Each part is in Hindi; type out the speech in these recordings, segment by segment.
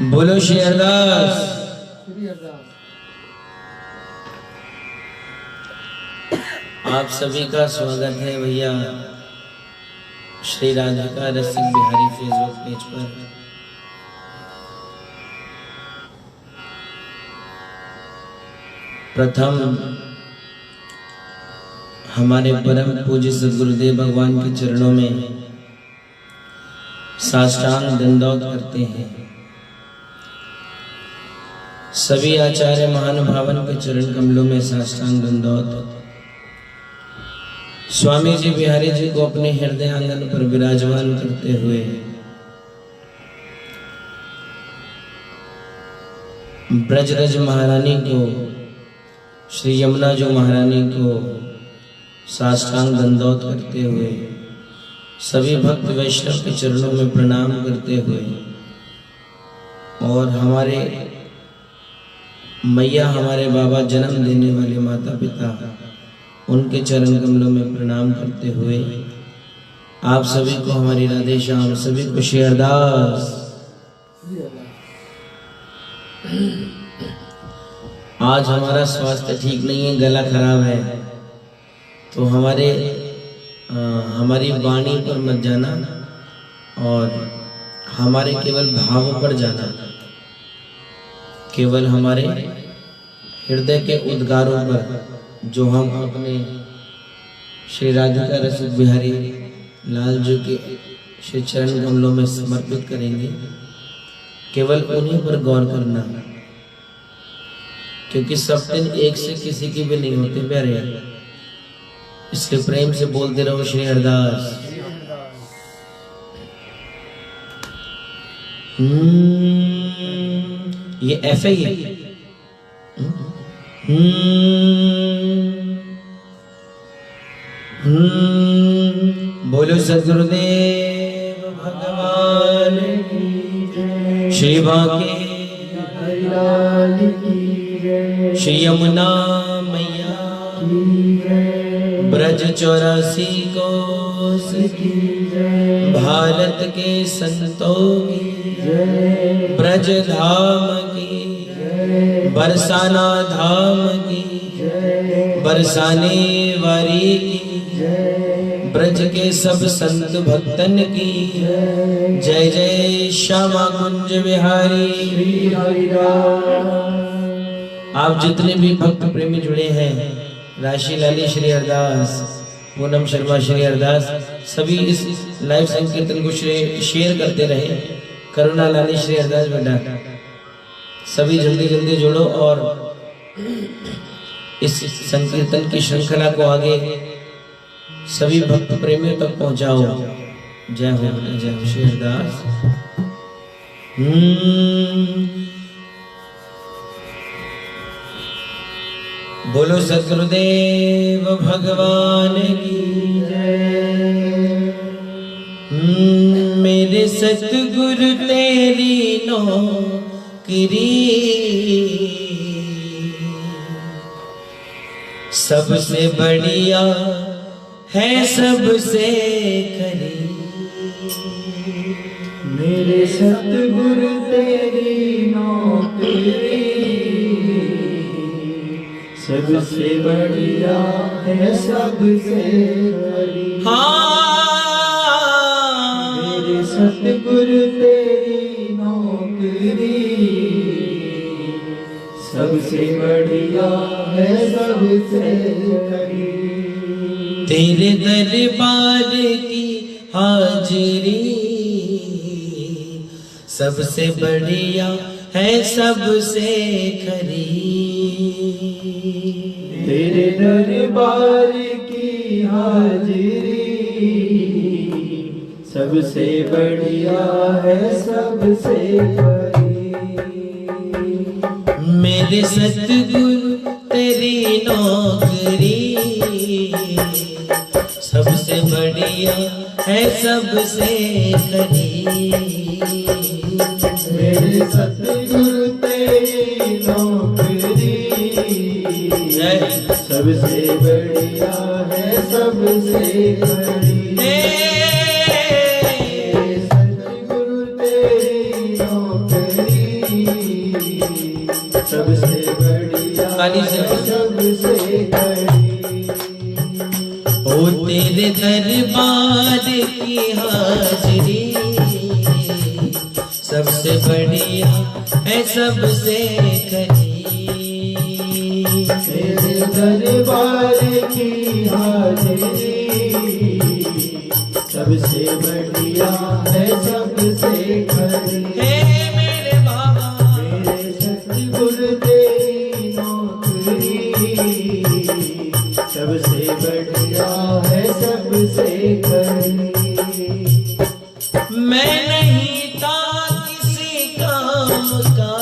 बोलो श्री अरदास। आप सभी का स्वागत है भैया श्री राधिका रसिक बिहारी फेसबुक पेज पर। प्रथम हमारे परम पूज्य सद्गुरुदेव भगवान के चरणों में साष्टांग दंडवत करते हैं। सभी आचार्य महानुभावन के चरण कमलों में साष्टांग दंडवत। स्वामी जी बिहारी जी को अपने हृदय आंगन पर विराजमान करते हुए ब्रजरज महारानी को, श्री यमुना जो महारानी को साष्टांग दंडवत करते हुए सभी भक्त वैष्णव के चरणों में प्रणाम करते हुए और हमारे मैया, हमारे बाबा, जन्म देने वाले माता पिता, उनके चरण कमलों में प्रणाम करते हुए आप सभी को हमारी राधे श्याम, सभी को श्री अरदास। आज हमारा स्वास्थ्य ठीक नहीं है, गला खराब है, तो हमारी वाणी पर मत जाना और हमारे केवल भावों पर जाना, केवल हमारे हृदय के उद्गारों पर जो हम अपने श्री राधिका रसिक बिहारी लाल जी के श्री चरण कमलों में समर्पित करेंगे, केवल उन्हीं पर गौर करना, क्योंकि सब दिन एक से किसी की भी नहीं होते प्यारे, इसलिए प्रेम से बोलते रहो श्री अरदास। ये एफ है, बोलो सद्गुरुदेव भगवान की, श्री बांके श्री यमुना मैया ब्रज 84 कोस की, भारत के संतों की, ब्रज धाम की, बरसाना धाम की, बरसाने वाली की, ब्रज के सब संत भक्तन की जय जय। श्यामा कुंज बिहारी। आप जितने भी भक्त प्रेमी जुड़े हैं, राशि लाली श्री अरदास, पूनम शर्मा श्री अरदास, सभी इस लाइव संकीर्तन को शेयर करते रहे। करुणा लाली श्री अरदास बेटा, सभी जल्दी जल्दी जुड़ो और इस संकीर्तन की श्रृंखला को आगे सभी भक्त प्रेमियों तक पहुंचाओ। जय हो, जय हो श्री अरदास। बोलो सद्गुरुदेव भगवान की जय। मेरे सतगुरु तेरी नौकरी सबसे बढ़िया है, सबसे खरी। मेरे सतगुरु तेरी नौकरी सबसे बढ़िया है, सबसे खरी। हाँ, मेरे सतगुरु तेरी नौकरी सबसे बढ़िया है, सबसे खरी। तेरे दरबार की हाजिरी सबसे बढ़िया है, सबसे खरी। तेरे दरबार की हाजिरी सबसे बढ़िया है, सबसे खरी। मेरे सतगुरु तेरी नौकरी सबसे बढ़िया है, सबसे खरी। मेरे सतगुरु तेरी नौकरी सबसे बढ़िया है, सबसे खरी। सतगुरु तेरी नौकरी सबसे बढ़िया है सबसे खरी। तेरे दरबार की हाजिरी सबसे बढ़िया है सबसे खरी। हे मेरे बाबा मेरे सतगुरु तेरी नौकरी सबसे बढ़िया है सबसे खरी। मैं नहीं था किसी काम का,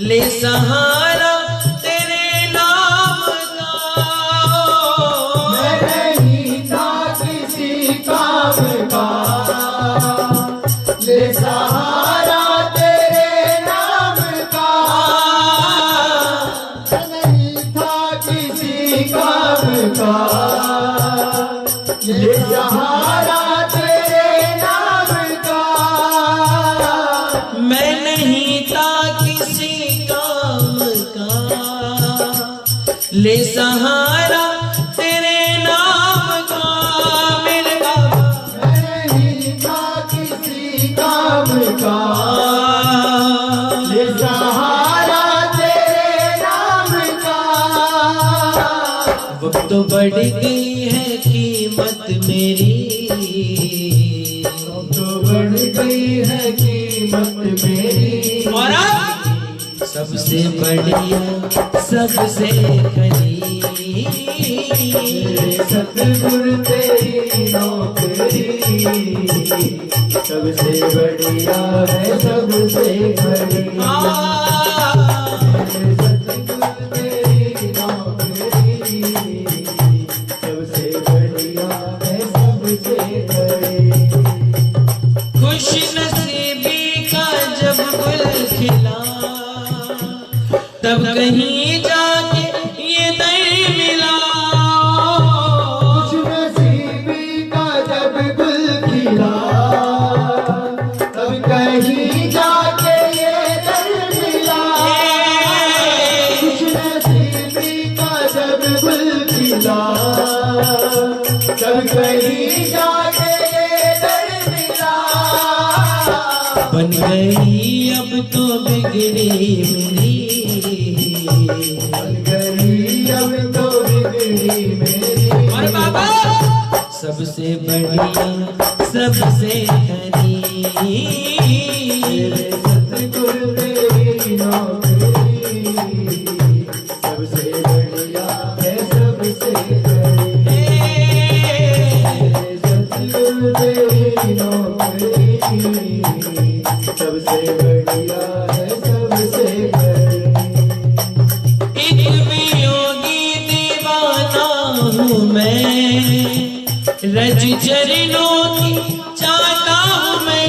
ले सहारा तेरे नाम का। मैं नहीं था किसी काम का, ले सहारा तेरे नाम का। मैं नहीं था किसी काम का, ले सहारा मैं नहीं था किसी काम का, ले सहारा तेरे नाम का। मेरे बाबा मैं नहीं था किसी काम का, ले सहारा तेरे नाम का। अब तो बढ़ गई है कीमत मेरी, अब तो बढ़ गई है कीमत मेरी। और सबसे बढ़िया सबसे खरी। सतगुरु तेरी नौकरी सबसे बढ़िया है सबसे खरी। सतगुरु तेरी नौकरी सबसे बढ़िया है सबसे खरी। खुश नसीबी का जब गुल खिला, तब कहीं जाके ये दर मिला। खुश नसीबी का जब गुल खिला, तब कहीं जाके ये दर मिला। खुश नसीबी का जब गुल खिला, तब कहीं जाके ये दर मिला। बन गई अब तो बिगड़ी मेरी, बन गई अब तो बिगड़ी मेरी। और बाबा सबसे बढ़िया सबसे खरी। सतगुरु तेरी नौकरी सबसे बढ़िया है सबसे खरी। सतगुरु तेरी नौकरी सबसे बढ़िया है सबसे खरी। एक वियोगी दीवाना हूँ मैं, रज चरणों की चाहता हूँ मैं।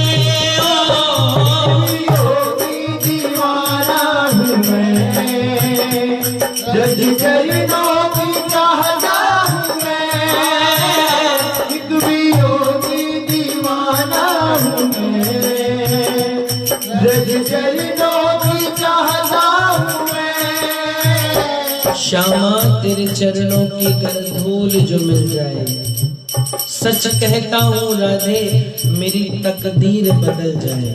योगी दीवाना हूँ मैं, रज चरणों की चाहता हूँ मैं। एक वियोगी दीवाना हूँ मैं, रज चरणों की चाहता हूँ मैं। श्यामा तेरे चरणों की कर धूल जो मिल जाए, सच कहता हूँ राधे मेरी तकदीर बदल जाए।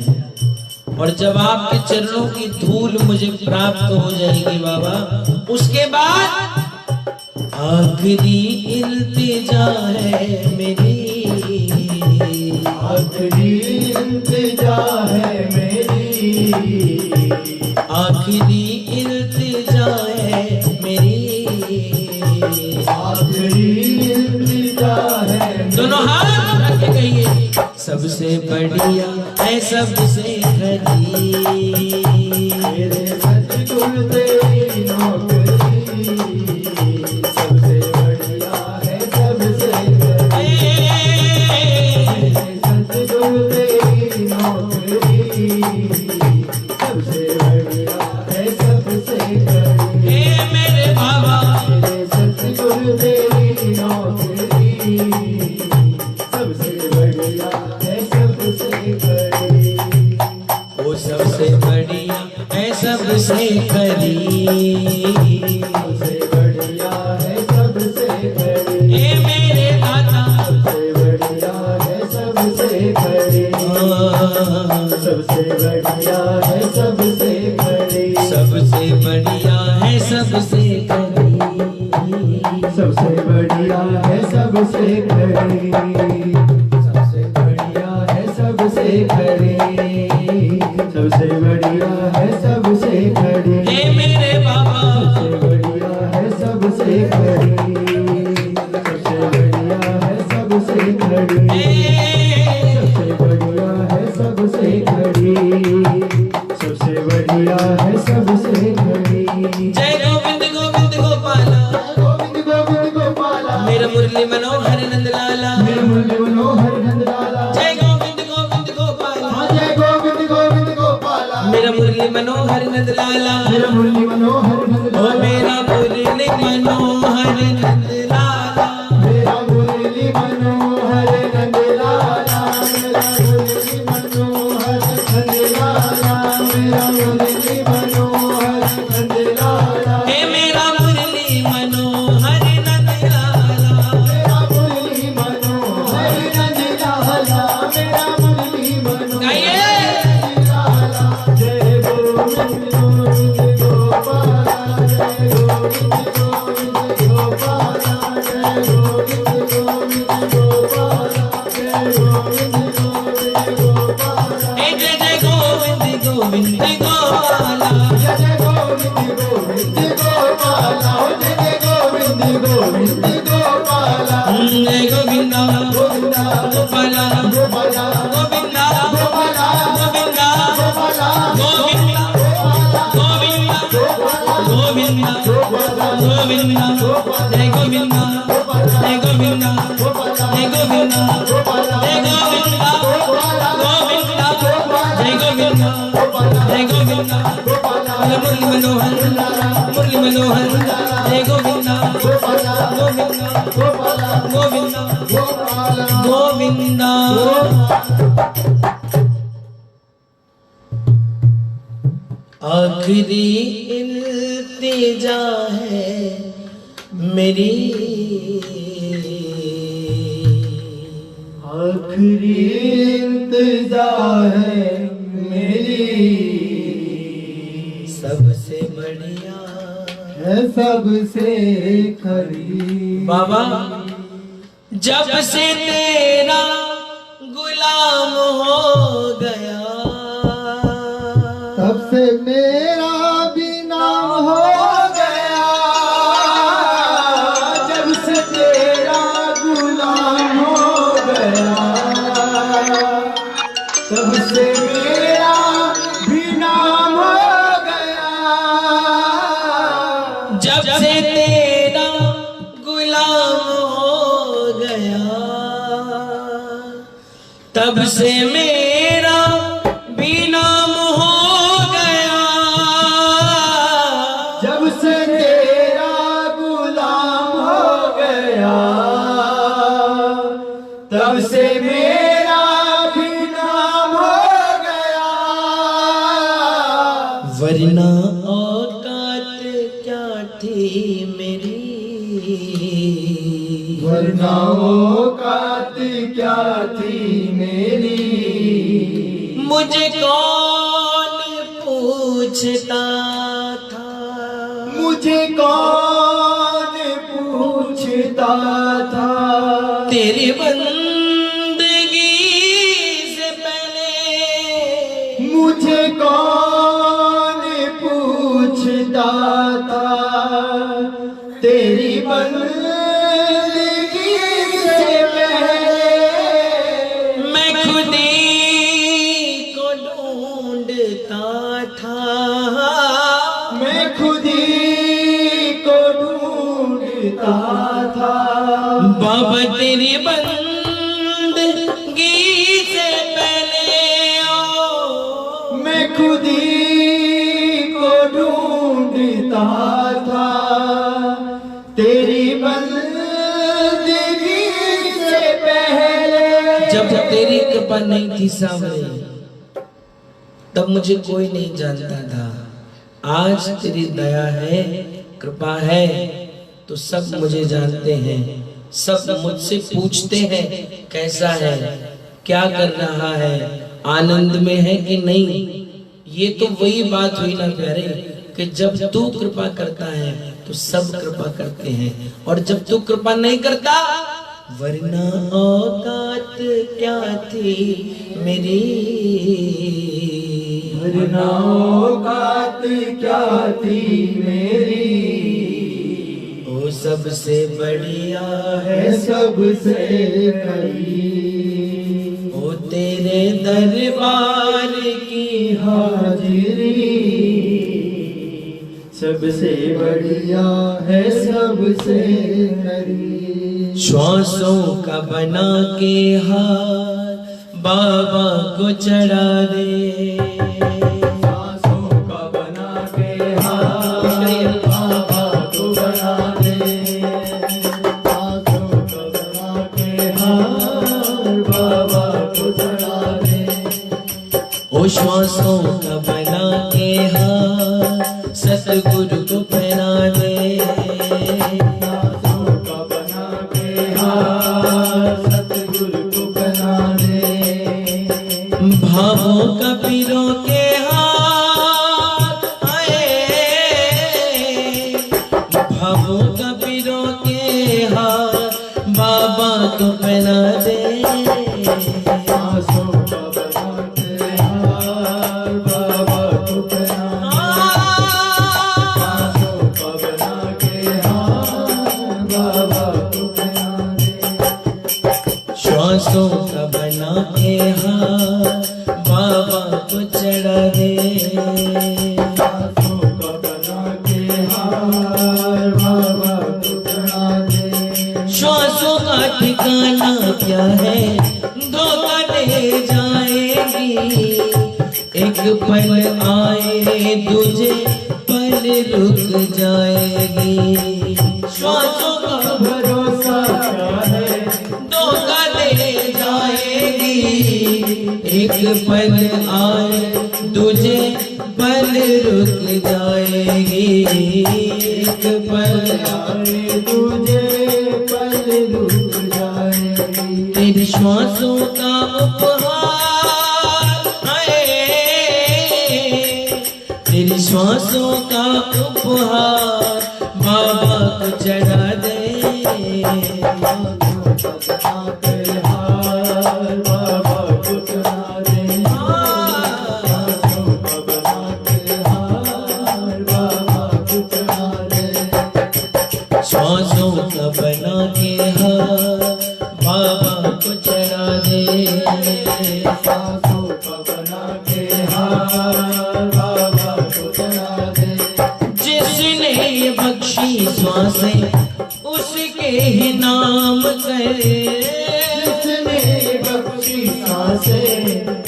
और जब आपके चरणों की धूल मुझे प्राप्त हो जाएगी बाबा, उसके बाद आखिरी इल्तिजा है मेरी, आखिरी इल्तिजा है मेरी, आखिरी इल्तिजा है मेरी, आखिरी इल्तिजा है। दोनों हाथ रख के कहिए सबसे बढ़िया है सबसे खरी। मेरे सतगुरु तेरी नौकरी सबसे बढ़िया है सबसे खरी। सतगुरु तेरी नौकरी सबसे बढ़िया है सबसे खरी। हे मेरे बाबा मेरे सतगुरु तेरी नौकरी सबसे बढ़िया है सबसे खरी। वो सबसे बढ़िया है सबसे खरी। सबसे बढ़िया है सबसे खरी। हे मेरे दाता सबसे बढ़िया है सबसे खरी। सबसे बढ़िया है सबसे खरी, सबसे बढ़िया है सबसे खरी, सबसे बढ़िया है सबसे खरी, सबसे बढ़िया है सबसे खरी, सबसे बढ़िया है सबसे खरी, हे मेरे बाबा सबसे बढ़िया है सबसे खरी, सबसे बढ़िया है सबसे खरी, सबसे बढ़िया है सबसे खरी, सबसे बढ़िया है सबसे खरी। जय गोविंद गोविंद गोपाला, गोविंद गोविंद गोपाला, मेरा मुरली मनोहर नंदलाला, मेरा मुरली मनोहर नंदलाला। जय गोविंद गोविंद गोपाला, जय गोविंद गोविंद गोपाला, मेरा मुरली मनोहर नंदलाला, मेरा मुरली मनोहर ओ नंदलाला, मेरा मुरली मनोहर नंदलाला, मेरा मुरली मनोहर नंदलाला, मेरा मुरली मनोहर नंदलाला, मेरा मुरली मनोहर नंदलाला, हे मेरा मुरली मनोहर नंदलाला, मेरा मुरली मनोहर नंदलाला, मेरा मुरली मनोहर गाइए नंदलाला। जय गोविंद गोविंद गोपाला, जय गोविंद गोविंद गोपाला, जय गोविंद गोविंद गोपाला, जय गोविंद गोविंद गोपाला, हे जय जय गोविंद गोविंद गोपाला, जय जय गोविंद गोविंद गोपाला, जय जय गोविंद गोविंद गोपाला, जय गोविंदा गोविंदा गोपाला, गोपाला गोविंदा गोपाला गोविंदा गोपाला गोविंदा गोविंदा गोविंदा गोविंदा जय गोविंदा जय गोविंदा जय गोविंदा जय गोविंदा गोविंदा जय गोविंदा जय गोविंदा मुरली मनोहर मुरली मनोहर जय गोविंदा गोविंदा गोविंदा गोविंदा आखिरी इल्तिजा है मेरी, आखिरी इंतजा है मेरी, सबसे बढ़िया है सबसे खरी। बाबा जब से तेरा गुलाम हो गया, तब से मेरा भी नाम हो गया, जब से तेरा गुलाम हो गया, तब से मेरा भी नाम हो गया, जब से तेरा गुलाम हो गया, तब से मेरा भी नाम हो गया, जब से तेरा गुलाम हो गया, तब से मेरा भी नाम हो गया, वरना औकात क्या थी मेरी, वरना औकात क्या थी मेरी, मुझे कौन पूछता था, मुझे कौन पूछता था, तेरी बंदगी से पहले, मुझे कौन पूछता था, तेरी बंदगी से पहले, मैं खुद ही को ढूंढता था, मैं खुद ही को ढूंढता था, बाबा तेरी बंदगी से पहले मैं खुद ही को ढूंढता था, तेरी बंदगी से पहले। जब तेरी कृपा नहीं थी सावरे, तब मुझे कोई नहीं जानता था। आज तेरी दया है, कृपा है, तो सब मुझे जानते हैं, सब मुझसे पूछते हैं कैसा है, क्या कर रहा है, आनंद में है कि नहीं। ये तो वही बात हुई ना प्यारे कि जब तू कृपा करता है तो सब कृपा करते हैं, और जब तू कृपा नहीं करता, वरना औकात क्या थी मेरी, वरना औकात क्या थी मेरी, वो सबसे बढ़िया है सबसे करीब, वो तेरे दरबार की हाजिरी सबसे बढ़िया है सबसे करीब। श्वासों का बना के हार बाबा को चढ़ा दे, सांसों का बना के हार बाबा को बना दे, सांसों का बना के हार बाबा को चढ़ा दे, ओ श्वासों का बना के हार सतगुरु को पहना दे, सांसों का बना के हार सतगुरु को बना दे, भावों का पीरों के हाथ आए, भावों का पीरों के हाथ बाबा को पहना दे, सांसों का बना के हार बाबा को पहना दे, सांसों का बना के हार बाबा को पहना दे, श्वासों का बना के हाथ बाबा को चढ़ा दे, सांसों का बना के हार बाबा को चढ़ा दे, श्वासों का ठिकाना क्या है धोखा दे जाएगी, एक पल आए दूजे पल रुक जाएगी, श्वासों का भरोसा क्या है धोखा दे जाएगी, एक पल आए दूजे पल रुक जाएगी, एक पल आए तुझे पल रुक जाएगी, तेरे श्वासों का उपहार आए, तेरे श्वासों का उपहार बाबा को चढ़ा दे, सांसों का बना के हार बाबा को चढ़ा दे, सांसों का बना के हार बाबा को चढ़ा दे, श्वासों का बना के हार बाबा को चढ़ा दे, सांसों का बना के हार बाबा को चढ़ा दे, जिसने ये बख्शी श्वासें उसके ही नाम करे, जिसने बख्शी सांसें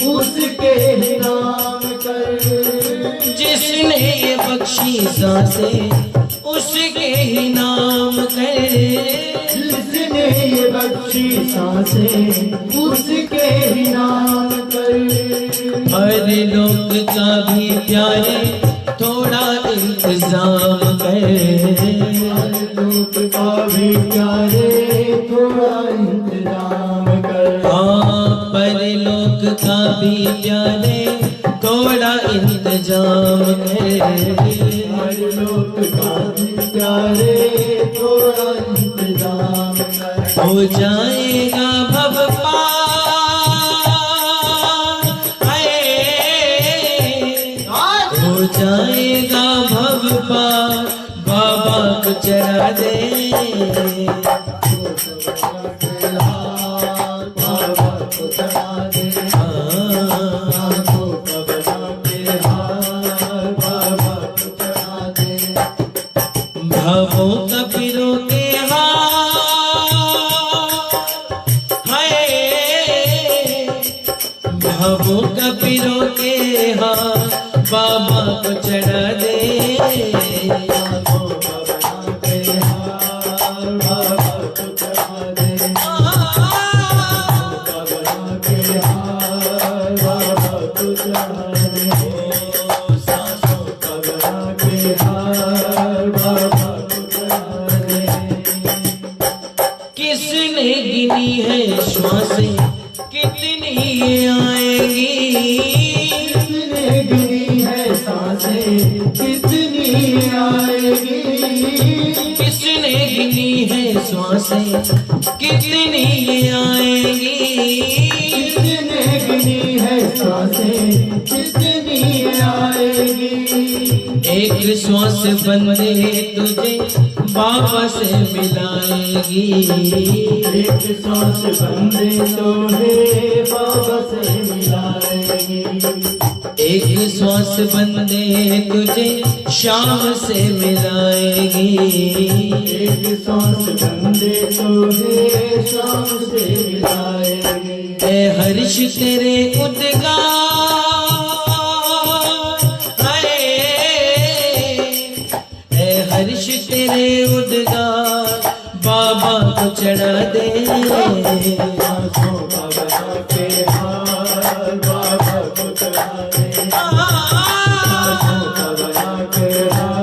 उसके ही नाम कर, जिसने ये बख्शी सांसें उसके ही नाम करे, जिसने ये बख्शी सांसें उसके ही नाम कर, हर लोग का भी प्यारे थोड़ा इंतजाम करे, लोक का भी प्यारे थोड़ा इंतजाम कर, हाँ परलोक का भी प्यारे थोड़ा इंतजाम करे, लोक का भी प्यारे थोड़ा इंतजाम कर, हो जाएगा भव पार आए, हो जाएगा भव पार बाबा को चढ़ा दे, बाबा को चढ़ा दे, सांसों का बना के हार बाबा को चढ़ा दे, भावों का पिरो के हाय, भावों का पिरो के बाबा को चढ़ा दे, सांसों का बना के हार बाबा को चढ़ा दे, सांसों का बना के हार बाबा को चढ़ा दे, सांसों का बना के हार बाबा को चढ़ा दे, किसने गिनी है श्वासें कितनी ये आएगी, कितनी आएगी, किसने गिनी है श्वासें कितनी ये आएगी, किसने गिनी है सांसें कितनी आएगी। एक श्वास बंदे तुझे बाबा से मिलाएगी, एक सांस बंदे तो है बाबा से मिलाएगी, एक श्वास बंदे तुझे शाम से मिलाएगी, एक सांस बंदे तो है शाम से मिलाएगी। ऐ हर्ष तेरे उद्गार हाय, ऐ हर्ष तेरे उद्गार बाबा को चढ़ा दे, सांसों का बना के हार बाबा को चढ़ा दे, सांसों का बना के हार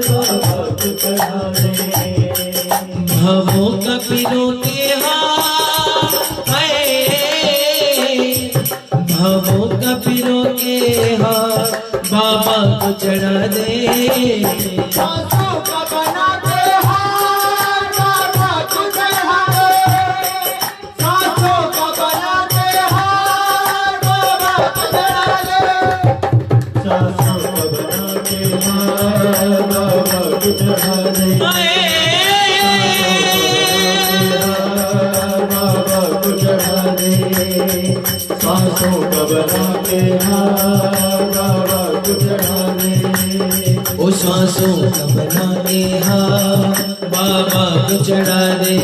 बाबा को चढ़ा दे। भवों का पीरों के हार हाय, भवों का पीरों के हार बाबा को चढ़ा दे, सांसों का बना के हार बाबा को चढ़ा दे, सांसों का बना के हार बाबा को चढ़ा दे, सांसों का बना के हार बाबा को चढ़ा दे, बाबा को चढ़ा दे, सांसों का बना के हार बाबा को चढ़ा दे। ओ सांसों का बना के हार बाबा को चढ़ा दे,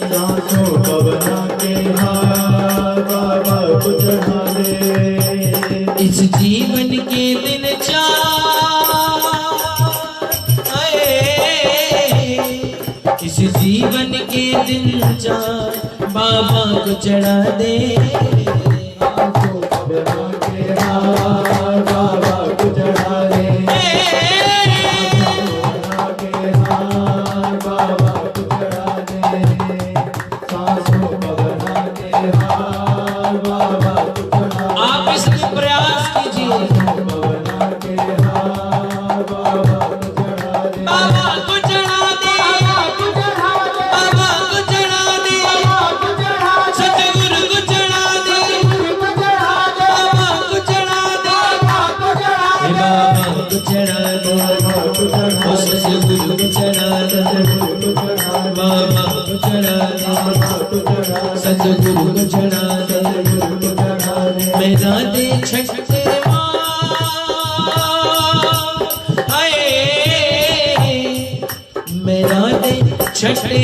सांसों का बना के हार बाबा को चढ़ा दे। इस जीवन के दिन चार इस जीवन के दिन चार बाबा को चढ़ा दे, सांसों का बना के हार बाबा को चढ़ा दे, सांसों का बना के हार बाबा को चढ़ा दे, सांसों का बना के हार बाबा को चढ़ा दे। आप इसमें प्रयास कीजिए, सांसों का बना के हार बाबा को चढ़ा दे, बाबा को चढ़ा दे, बाबा को चढ़ा दे, सतगुरु को चढ़ा दे, बाबा को चढ़ा दे, बाबा को चढ़ा दे, ओ सतगुरु को चढ़ा दे, बाबा को चढ़ा दे, सतगुरु को चढ़ा दे, मेरा दे छठे हाय, मेरा दे छठे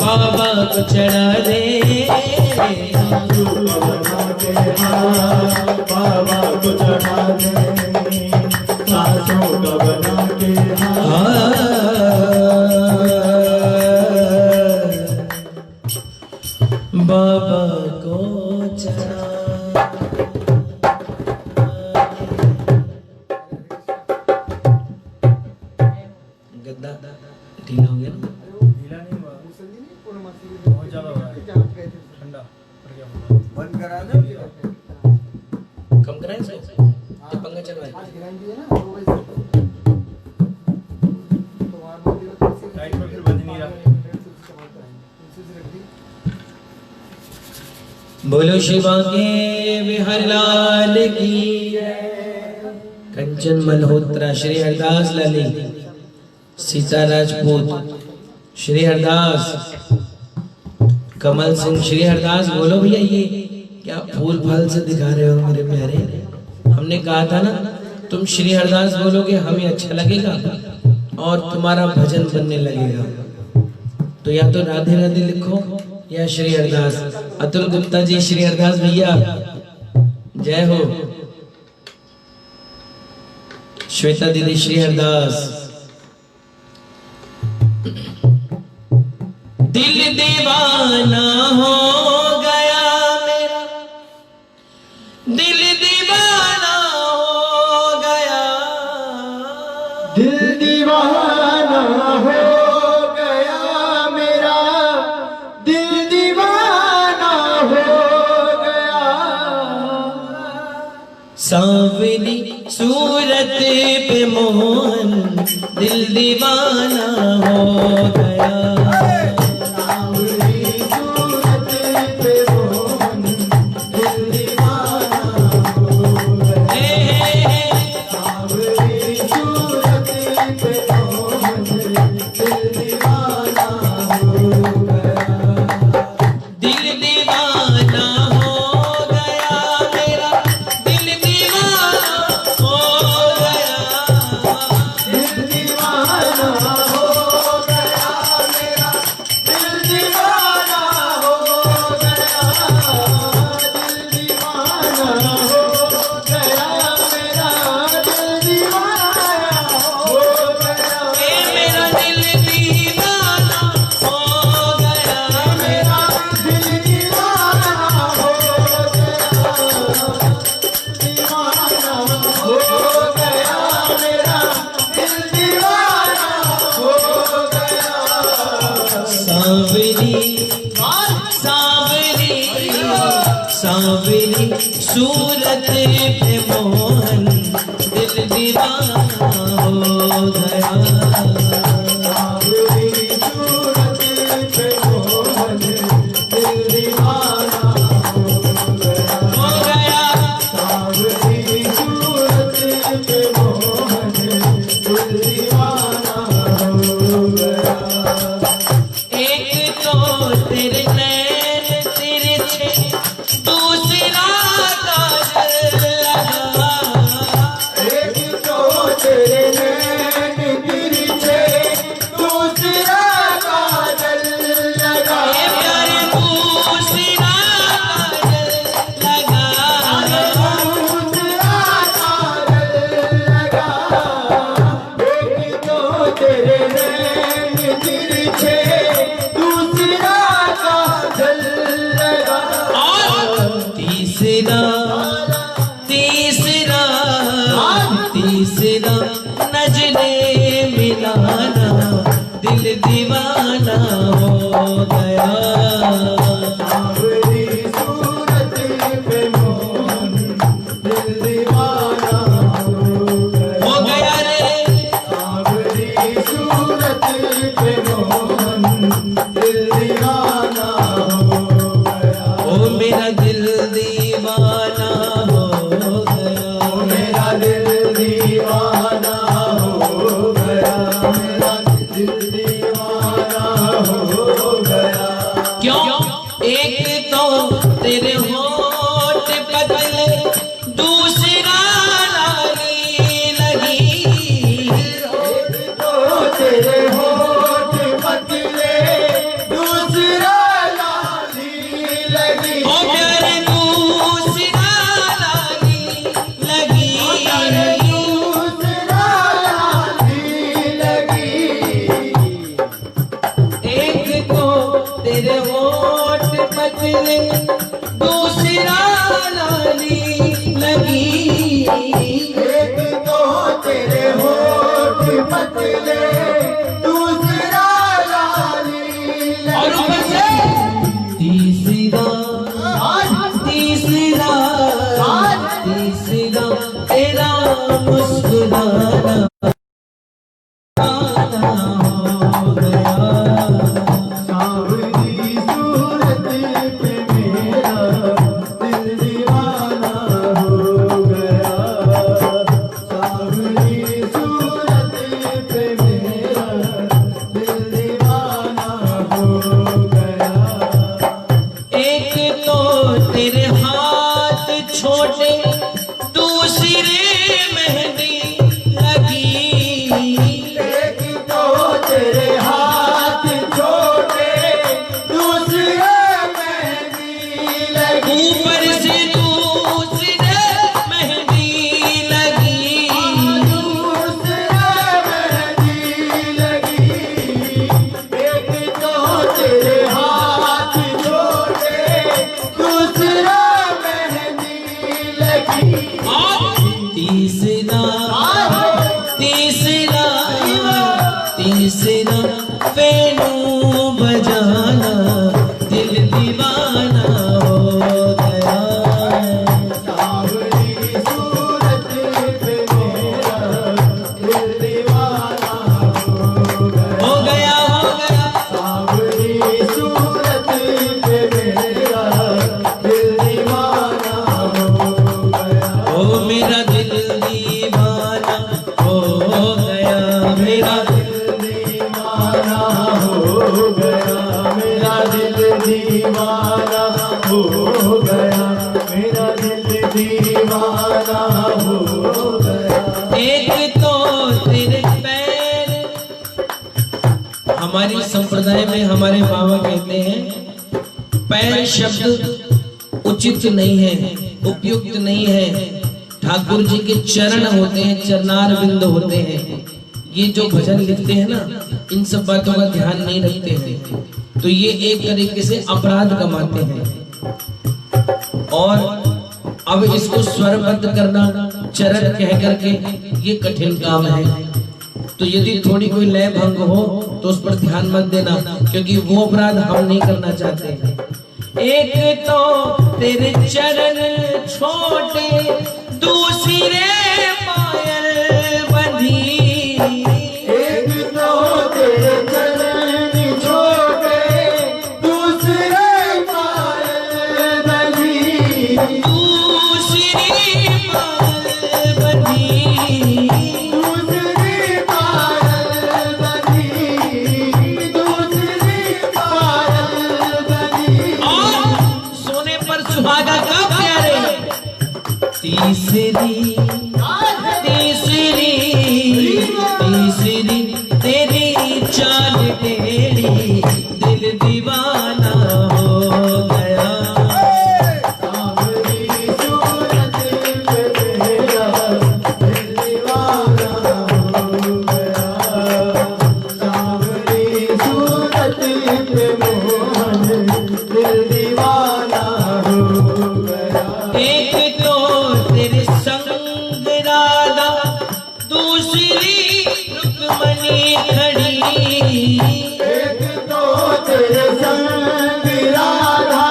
बाबा को चढ़ा दे, बाबा को चढ़ा दे, सांसों का बना के बाबा को चढ़ा गद्दा ढीला हो गया ना? ढीला नहीं हुआ, बहुत ज्यादा हो रहा है, ठंडा पड़ गया। बंद करा दो। कम कराएं सर, ये पंखा चलवाएं। लाइट में फिर बज नहीं रहा। बोलो शिवा के बिहारी लाल की, कंचन मल्होत्रा श्री हरदास लाली, सीता राजपूत श्री हरदास, कमल सिंह श्री हरदास। बोलो भैया, ये क्या फूल फाल से दिखा रहे हो मेरे प्यारे? हमने कहा था ना तुम श्री हरदास बोलोगे हमें अच्छा लगेगा और तुम्हारा भजन बनने लगेगा। तो या तो राधे राधे लिखो या श्री हरदास। अतुल गुप्ता जी श्री हरदास भैया जय हो। श्वेता दीदी श्री हरदास। दिल दीवाना हो गया मेरा, दिल दीवाना हो गया, दिल दीवाना हो गया मेरा, दिल दीवाना हो गया। सांवली सूरत पे मोहन दिल दीवाना हो गया। सांवली सूरत पे मोहन दिल दीवाना हो गया। सांवली सूरत पे मोहन दिल दीवाना हो गया। दिल दीवाना हो गया मेरा, दिल दीवाना हो गया। दिल दीवाना हो गया मेरा, दिल दीवाना हो गया। दिल दीवाना हो गया मेरा, दिल दीवाना हो गया। मेरा दिल दीवाना हो गया, मेरा दिल दीवाना हो गया। दीवाना हो गया मेरा, दिल दीवाना हो गया। सांवली सांवली सांवली सूरत पे मोहन दिल दीवाना हो गया। सांवली सूरत पे मोहन दिल दीवाना हो गया। हो गया सांवली सूरत पे मोहन दिल दीवाना हो गया। एक तो तेरे नैन तिरछे, दूसरा काजल लगा। एक तो तेरे नैन तिरछे, दूसरा काजल लगा। ये प्यारे दूसरा काजल लगा। दूसरा काजल लगा। एक तो तेरे नैन तिरछे, दूसरा काजल लगा। और तीसरा तीसरा तीसरा नजरे मिलाना दिल दीवाना हो गया। सांवली सूरत पे मोहन दिल दीवाना हो गया। हो गया रे सांवली सूरत पे मोहन दिल दीवाना हो गया। ओ मेरा दिल दीवाना हो गया। मेरा दिल दीवाना हो गया। मेरा दिल दीवाना हो गया। क्यों? एक तो तेरे होठ पतले, दूसरा लाली लगी। एक तो तेरे होठ पतले, दूसरा लाली लगी। ओ प्यारे दूसरा लाली लगी। दूसरा लाली लगी। एक तो तेरे होठ पतले, दूसरा लाली लगी। एक तो तेरे होठ पतले, दूसरा लाली और लगी। ऊपर से तीसरा तीसरा तीसरा तेरा मुस्कुराना हो गया। सांवली सूरत पे मेरा दिल दीवाना हो गया। सांवली सूरत पे मेरा दिल दीवाना हो गया। एक तो तेरे हाथ छोटे, दूसरे मेहंदी लगी। एक तो तेरे हाथ छोटे, दूसरे मेहंदी लगी। ऊपर से दूसरे मेहंदी लगी। दूसरा मेहंदी लगी। एक तो तेरे हाथ छोटे, दूसरा मेहंदी लगी। और तीसरा तीसरा तीसरा वेणु बजाना दिल दीवाना हो गया। सांवली सूरत हमारी संप्रदाय में हमारे बाबा कहते हैं पैर शब्द उचित नहीं है, उपयुक्त नहीं है। ठाकुर जी के चरण होते हैं, चरणार बिंद होते हैं। ये जो भजन लिखते हैं ना, इन सब बातों का ध्यान नहीं रखते हैं, तो ये एक तरीके से अपराध कमाते हैं। और अब इसको स्वरबद्ध करना, चरण कह करके, ये कठिन काम है। तो यदि थोड़ी कोई लय भंग हो तो उस पर ध्यान मत देना, क्योंकि वो अपराध हम नहीं करना चाहते। एक तो तेरे चरण छोटे, दूसरे पायल बंधी। एक तो तेरे चरण छोटे, दूसरे पायल बंधी। दूसरी पायल बंधी। दूसरी पायल बंधी। दूसरी पायल बंधी। और सोने पर सुहागा का प्यारे। तीसरी तीसरी तीसरी तेरी चाल टेढ़ी, दिल दीवाना हो गया। सांवरी सूरत पे तेरा दिल दीवाना हो गया। सांवरी सूरत पे मोहन दिल दीवाना हो गया। एक तो तेरे संग राधा, दूसरी रुक्मणी खड़ी। एक तो तेरे संग राधा,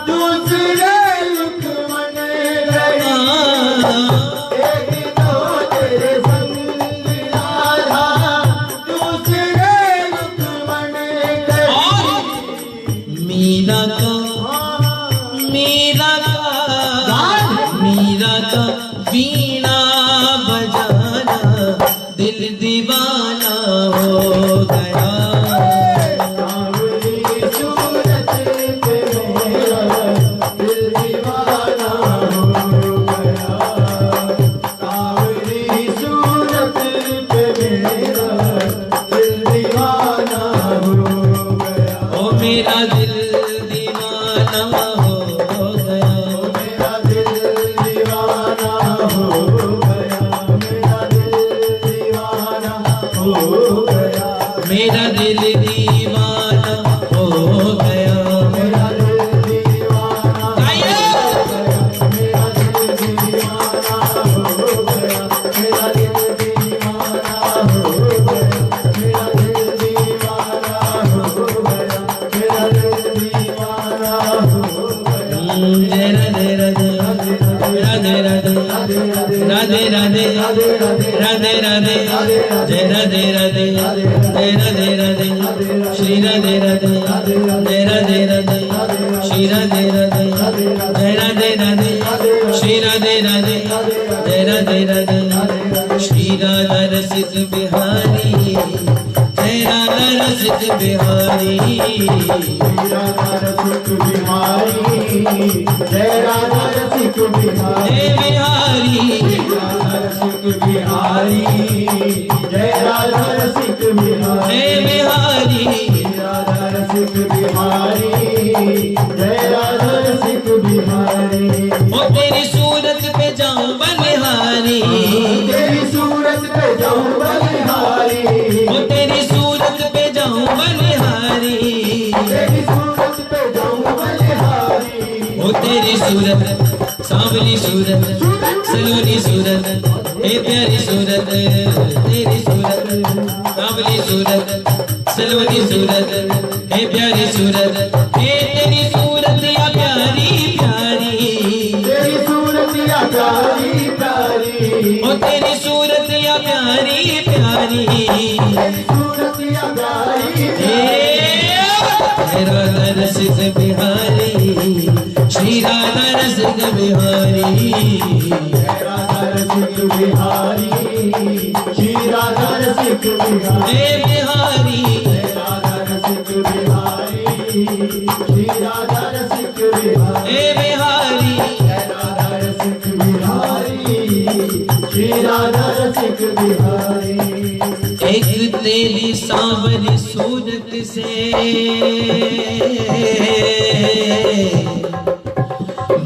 दूसरे लक्ष्मण खड़ी। एक तो तेरे संग राधा, दूसरे लक्ष्मण खड़ी। मीरा का मीरा का वीणा बजाना, दिल दीवाना हो गया। सांवरी सूरत पे मेरा दिल दीवाना हो गया। सांवरी सूरत पे मेरा दिल दीवाना हो गया। ओ मेरा दिल दीवाना हो गया। मेरा दिल दीवाना हो गया। मेरा दिल दीवाना हो गया। मेरा दिल दीवाना हो गया। मेरा दिल दीवाना मेरा दिल दीवाना हो गया। मेरा दिल दीवाना हो गया। मेरा दिल दीवाना हो गया। मेरा दिल दीवाना हो गया। जय राधे राधे राधे राधे राधे राधे राधे राधे जय राधे राधे जय राधे राधे श्री राधे राधे जय राधे राधे श्री राधे राधे जय राधे राधे श्री राधे राधे जय राधे राधे श्री राधा रसिक बिहारी जय राधा रसिक बिहारी राधा रसिक बिहारी। जय राधा रसिक बिहारी। जय बिहारी राधा रसिक बिहारी। जय राधा रसिक बिहारी। जय बिहारी राधा रसिक बिहारी। जय राधा रसिक बिहारी। ओ तेरी सूरत पे जाऊं बलिहारी। तेरी सूरत पे जाऊं बलिहारी। ओ तेरी सूरत पे जाऊं बलिहारी। तेरी सूरत पे जाऊं बलिहारी। ओ तेरी सूरत सांवली सूरत सलोनी सूरत ए प्यारी सूरत तेरी सूरत सांवली सूरत सलोनी सूरत ए प्यारी सूरत ए तेरी सूरत या प्यारी प्यारी। तेरी सूरत या प्यारी प्यारी। ओ तेरी सूरत या प्यारी प्यारी। तेरी सूरत या प्यारी हे राधा रसिक बिहारी श्री राधा रसिक बिहारी। राधा रसिक बिहारी। श्री राधा रसिक बिहारी। हे बिहारी राधा रसिक बिहारी। श्री राधा रसिक बिहारी। हे बिहारी राधा रसिक बिहारी। श्री राधा रसिक बिहारी। एक तेरी सांवरी सूरत से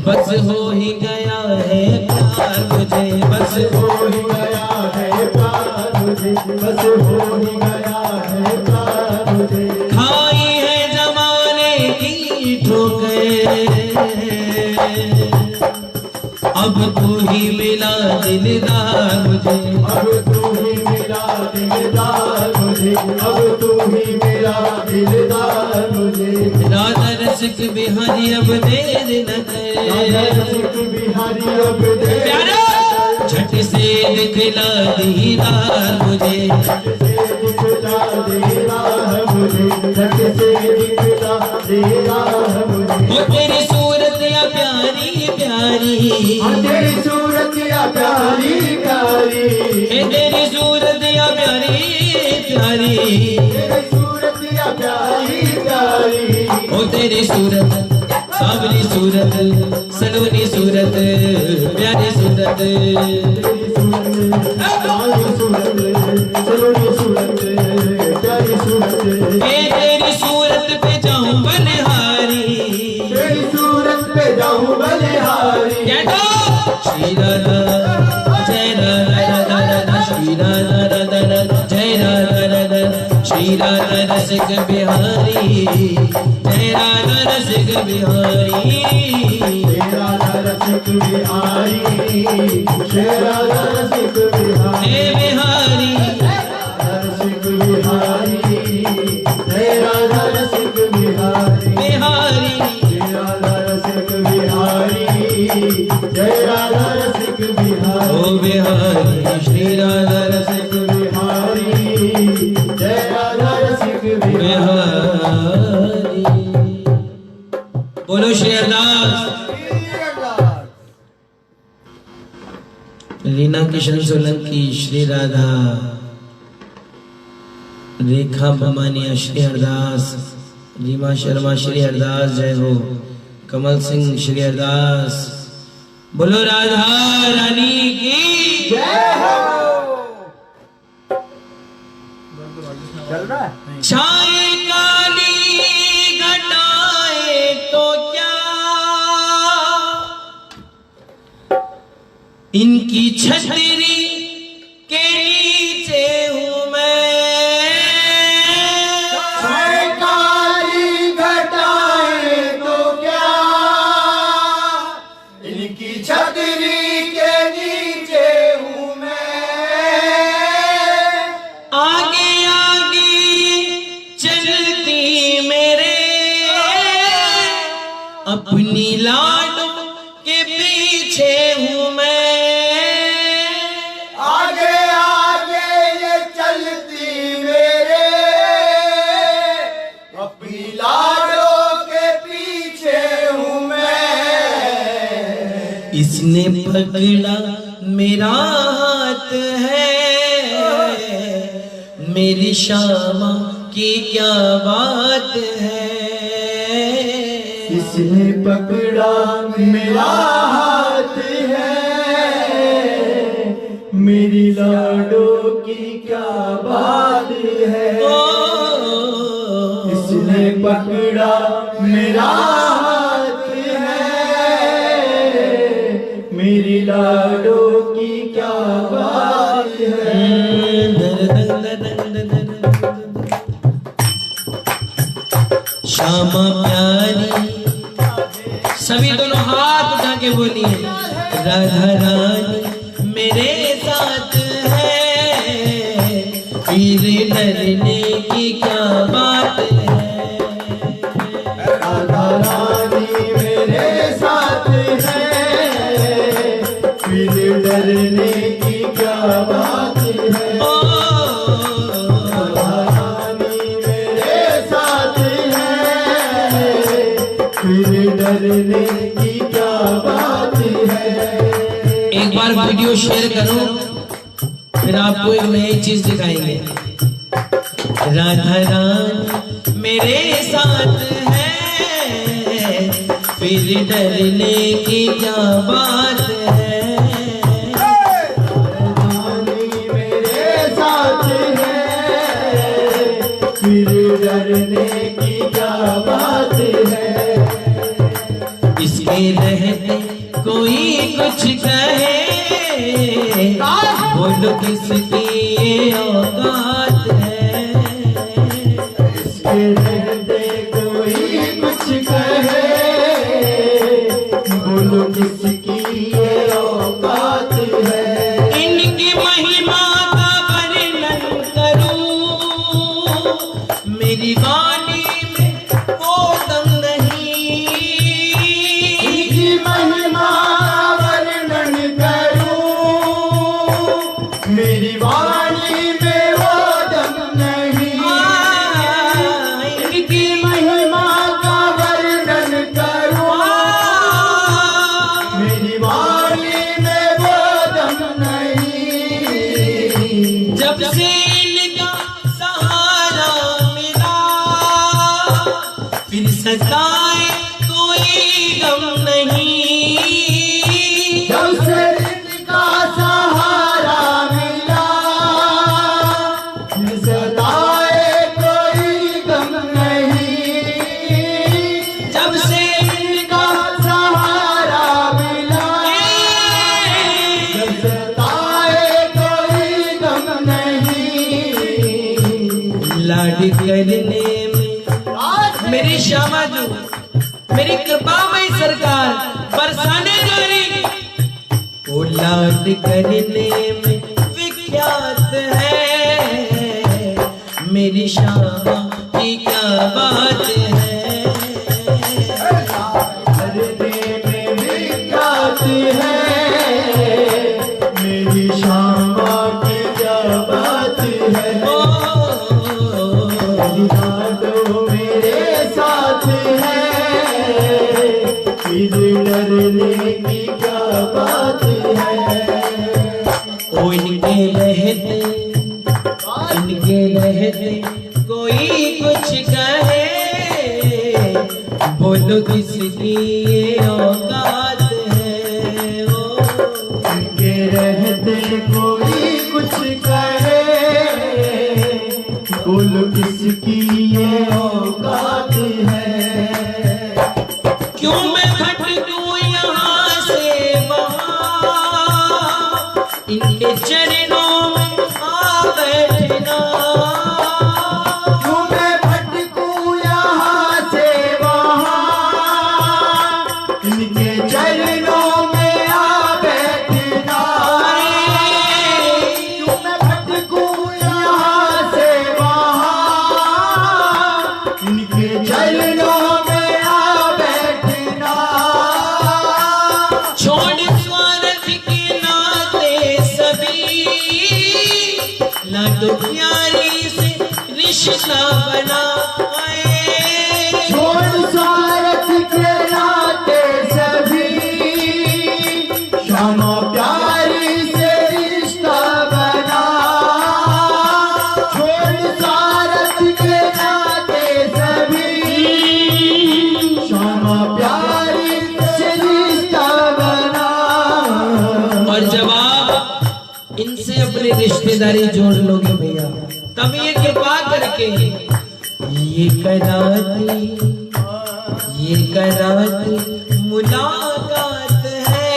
बस हो ही गया है प्यार मुझे, बस हो ही गया है प्यार मुझे, बस हो ही गया है प्यार मुझे। खाई है जमाने की ठोकर, अब तू ही मिला दिलदार मुझे, अब तू ही मिला दिलदार मुझे, अब तू ही मिला दिलदार मुझे। राधा रसिक बिहारी अब देर न राधा कर, रसिक बिहारी अब दे प्यारा झट से दिखला दीदार मुझे, दिखला देना है मुझे, झट से दिखला देना है मुझे। वो तेरी सूरत या प्यारी प्यारी, तेरी सूरत या प्यारी प्यारी, तेरी सूरत या प्यारी प्यारी, तेरी सूरत या प्यारी प्यारी। ओ तेरी सूरत सावरी सूरत, सलोनी सूरत, प्यारी सूरत, तेरी सूरत प्यारी सूरत, सलोनी सूरत, प्यारी सूरत। तेरी सूरत पे जाऊं बलिहारी, तेरी सूरत पे जाऊं बलिहारी। क्या तो श्री राधा जय राधा राधा राधा, श्री राधा राधा राधा जय राधा राधा, श्री राधा रसिक बिहारी जय राधा रसिक बिहारी, राधा रसिक बिहारी, जय राधा रसिक बिहारी, हे बिहारी रसिक बिहारी, जय राधा रसिक बिहारी, बिहारी, जय राधा रसिक बिहारी, जय राधा रसिक बिहारी। ओ बिहारी श्री राधा रसिक बिहारी, जय राधा रसिक बिहारी। बोलो श्री अरदास। रीना किशन सोलंकी श्री राधा, रेखा भमानिया श्री अरदास, रीमा शर्मा श्री अरदास जय हो, कमल सिंह श्री अरदास। बोलो राधा रानी की जय हो। चल रहा है छाए काली घटाए तो क्या, इनकी छतरी के नीचे हूँ मैं, काली घटाए तो क्या, इनकी छतरी के नीचे हूँ मैं। आगे आगे चलती मेरे अपनी लाडों के पीछे हूँ मैं, आगे आगे ये चलती मेरे अपनी लाडों के पीछे हूँ मैं। इसने पकड़ा मेरा हाथ है, मेरी शामा की क्या बात है, इसने पकड़ा मेरा हाथ है, मेरी लाडो की क्या बात है। इसने पकड़ा मेरा हाथ है, मेरी लाडो की क्या बात है। श्यामा प्यारी, सभी दोनों हाथ उठा के बोलिए, राधा रानी मेरे साथ है, फिर डरने की क्या बात है, राधा रानी मेरे साथ है, फिर डरने की क्या बात है। राधा रानी मेरे साथ है, फिर डरने की क्या बात है। एक बार वीडियो शेयर करो, फिर आपको एक नई चीज दिखाएंगे। राधा रानी मेरे साथ है, फिर डरने की क्या बात है। रानी मेरे साथ है, बोलो किसकी ये औकात है। इसके रहते कोई कुछ कहे, बोलो किसकी ये औकात है। इनकी महिमा का वर्णन करूं, मेरी वाणी में वो दम नहीं। इनकी महिमा का वर्णन करूं, मेरी वाणी में वो दम नहीं। इनकी महिमा का वर्णन करूं, मेरी वाणी में वो दम नहीं। जब से इनका सहारा मिला, फिर सताए कोई गम नहीं। जब से इनका सहारा मिला, फिर सताए कोई गम नहीं। जब से इनका सहारा मिला, जब सताए कोई गम नहीं। लाड करने में मेरी शामाजू, मेरी कृपामयी सरकार बरसाने जोरी, वो लाड करने में विख्यात है। मेरी शामा की क्या बात है। करने में विख्यात है, मेरी शामा की क्या बात है। यादों मेरे साथ है, फिर डरने की क्या बात है। ओ इनके रहते कोई कुछ कहे, बोलो किसकी ये औकात है। ओ इनके रहते कोई कुछ कहे, बोलो किसकी ये औकात है। क्यों मैं भटकूं यहाँ से वहाँ, इनके चरणों में आ बैठना। क्यों मैं भटकूं यहाँ से वहाँ, इनके चरणों में आ बैठना। क्यों मैं भटकूं यहाँ से वहाँ, इनके चरणों में आ बैठना। छोड़ स्वार्थ के नाते सभी, लाडो प्यारी से रिश्ता बनाए। छोड़ स्वार्थ के नाते सभी, श्यामा प्यारी से रिश्ता बना। छोड़ स्वार्थ के नाते सभी, श्यामा प्यारी से रिश्ता बना। और जब आप इनसे अपनी रिश्तेदारी जोड़ लोगे भैया, तब ये कृपा करके ये कराती मुलाकात है।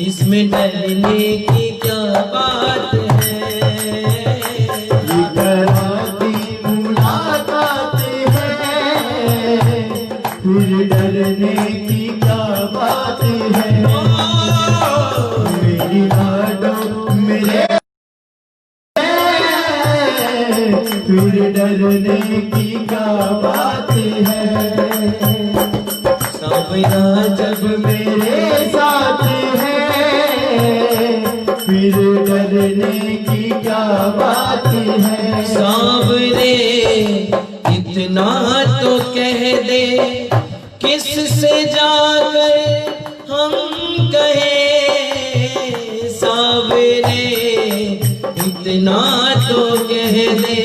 इसमें डरने की क्या बात है। ये कराती मुलाकात है, फिर डरने की क्या बात है। मेरी लाडो मेरे, फिर डरने की क्या बात है। सावरा जब मेरे साथ है, फिर डरने की क्या बात है। सावरे इतना तो कह दे, किससे जाकर हम कहें। सावरे इतना तो कह दे,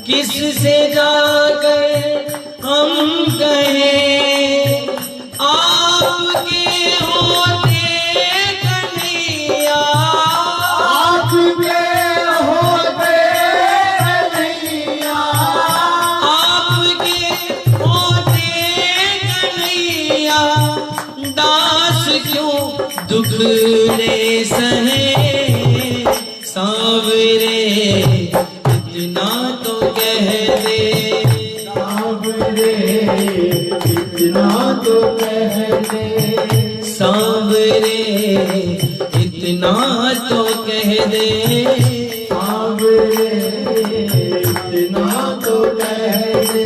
किससे जाकर हम कहें। आपके होते कन्हैया, आपके होते कन्हैया, आपके होते कन्हैया, दास क्यों दुख ले सहे। सावरे इतना तो कह दे, सावरे इतना तो कह दे,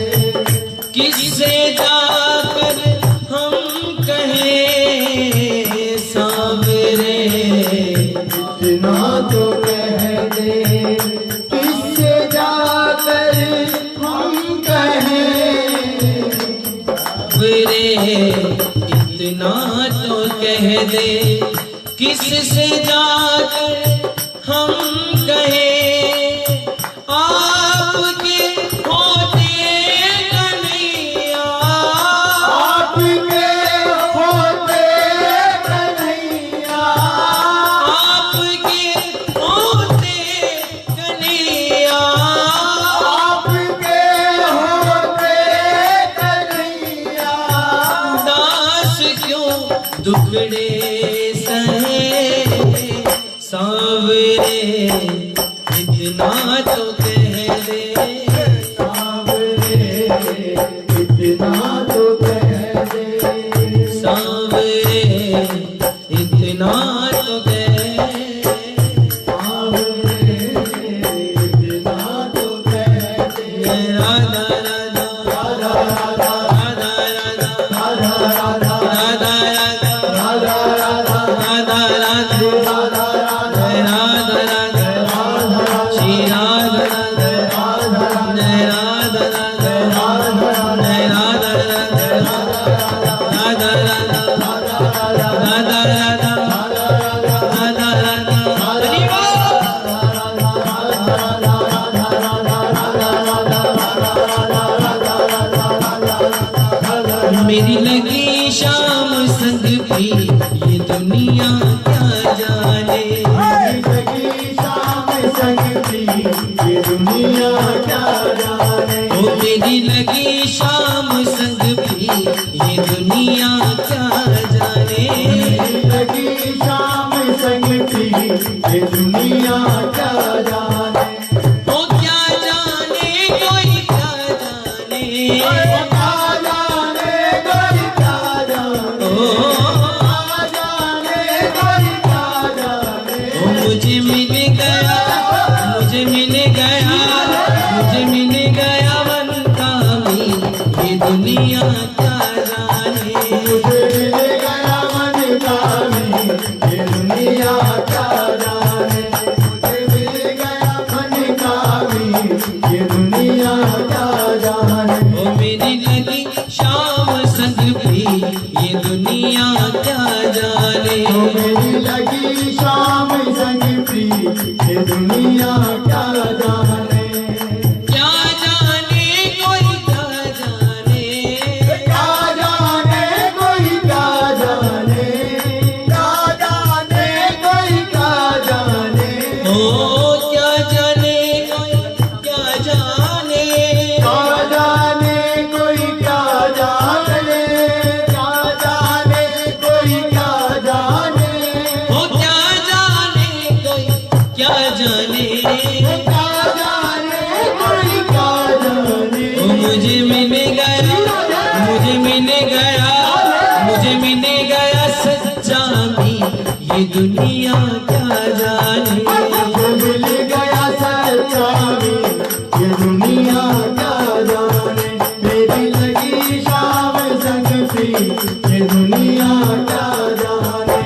किससे जाकर हम कहें सावरे इतना तो कह दे, किससे जाकर हम कहें, सावरे इतना तो कह दे, किससे जाकर हम कहें आपके होते कन्हैया, आपके होते कन्हैया, आपके होते कन्हैया, आपके होते कन्हैया, दास क्यों दुखड़े सहे सावरे इतना तो कह दे, सावरे इतना तो कह दे, सावरे इतना तो कह, सावरे इतना तो कह दे, राधा राधा राधा राधा राधा राधा राधा राधा राधा राधा राधा राधा राधा राधा राधा राधा राधा राधा श्री राधा राधा जय राधा राधा जय राधा राधा राधा राधा राधा राधा राधा राधा हरि बोल। मेरी लगी शाम संग भी ये दुनिया क्या जाने, लगी शाम संग थी ये दुनिया क्या जाने, ओ मेरी लगी शाम संग भी ये दुनिया क्या जाने, लगी शाम संग थी ये दुनिया क्या जाने, ओ क्या जाने कोई क्या जाने, क्या जाने कोई क्या जाने, ओ जाने कोई क्या जाने, ओ मुझे मिल गया, मुझे मिल गया, मुझे मिल गया मन कामी ये दुनिया क्या जाने, मुझे मिल गया मन कामी ये दुनिया क्या जाने, मुझे मिल गया मन कामी ये दुनिया क्या जाने, ओ मेरी लगी शाम संग भी ये दुनिया क्या जाने, मेरी लगी शाम संग थी ये दुनिया क्या जाने, क्या जाने कोई क्या जाने, क्या जाने कोई क्या जाने, क्या जाने कोई क्या जाने, ओ क्या जाने कोई क्या जाने, क्या जाने कोई क्या जाने, क्या जाने कोई क्या जाने, ओ क्या जाने कोई क्या जाने, क्या जाने कोई क्या जाने, ओ मुझे मिल गया, मुझे मिल गया, मुझे मिल गया सच्चा भी ये दुनिया क्या जाने, मुझे मिल गया सच्चा भी ये दुनिया क्या जाने, मेरी लगी शाम संग थी ये दुनिया क्या जाने,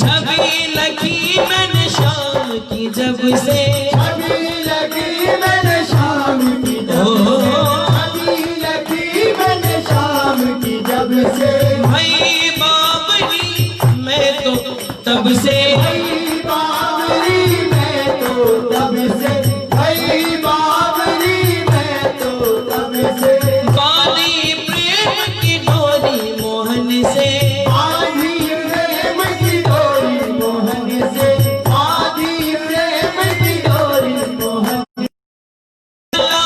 छवि लगी मैंने शाम की जब से, अभी लगी मैंने शाम की जब से, अभी लगी मैंने शाम की जब से, भाई बाबरी मैं तो तब से, भाई बाबरी मैं तो तब से, भाई बाबरी मैं तो तब से, बाली प्रेम की डोरी मोहन से, आधी प्रेम की डोरी मोहन से, आधी प्रेम की डोरी मोहन तोड़ा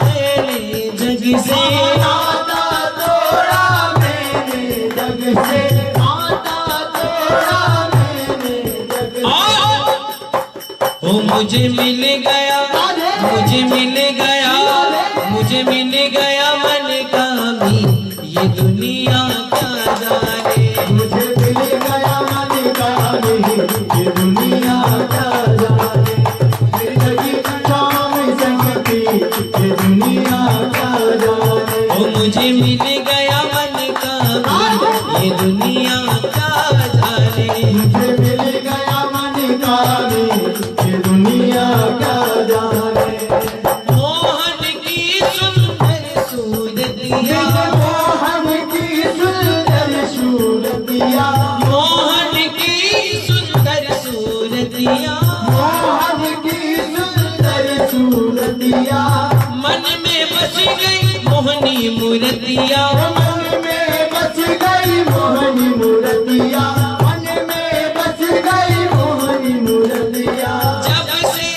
मैंने जग से, नाता तोड़ा मैंने जग से, नाता तोड़ा मैंने जग से, ओ मुझे मिल गया, मुझे मिल गया, मुझे मिल गया मन का भी ये दुनिया क्या जाने, मुझे मिल मूर्तिया, मन में बस गई मोहनी मूर्तिया, मन में बस गई मोहनी मूर्तिया। जब से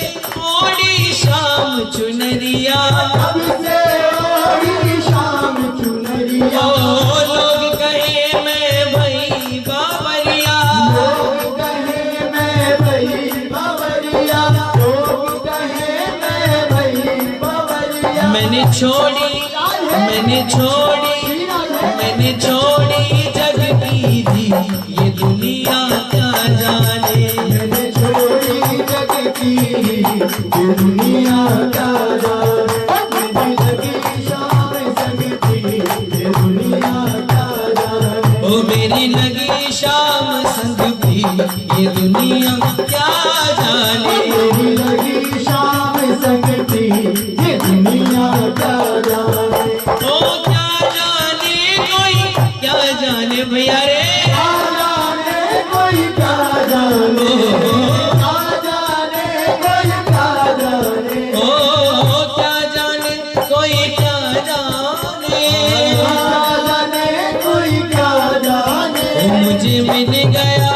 ओढ़ी शाम चुनरिया, अब से ओढ़ी शाम चुनरिया, ओ लोग कहे मैं भई बावरिया, लोग कहे मैं भई बावरिया, लोग कहे मैं भई बावरिया। मैंने छोड़ी जग की धी, ये दुनिया क्या जाने। मैंने छोड़ी जग की ये दुनिया क्या जाने, मेरी लगी शाम संग थी ये दुनिया क्या जाने। ओ मेरी लगी शाम संग भी, ये दुनिया क्या जाने। मेरी लगी शाम संग थी ये दुनिया क्या जाने। ओ क्या जाने कोई क्या जाने भैया रे, क्या जाने कोई क्या जाने, क्या जाने कोई क्या जाने, ओ क्या जाने कोई क्या जाने। क्या जाने कोई क्या जाने। ओ मुझे मिल गया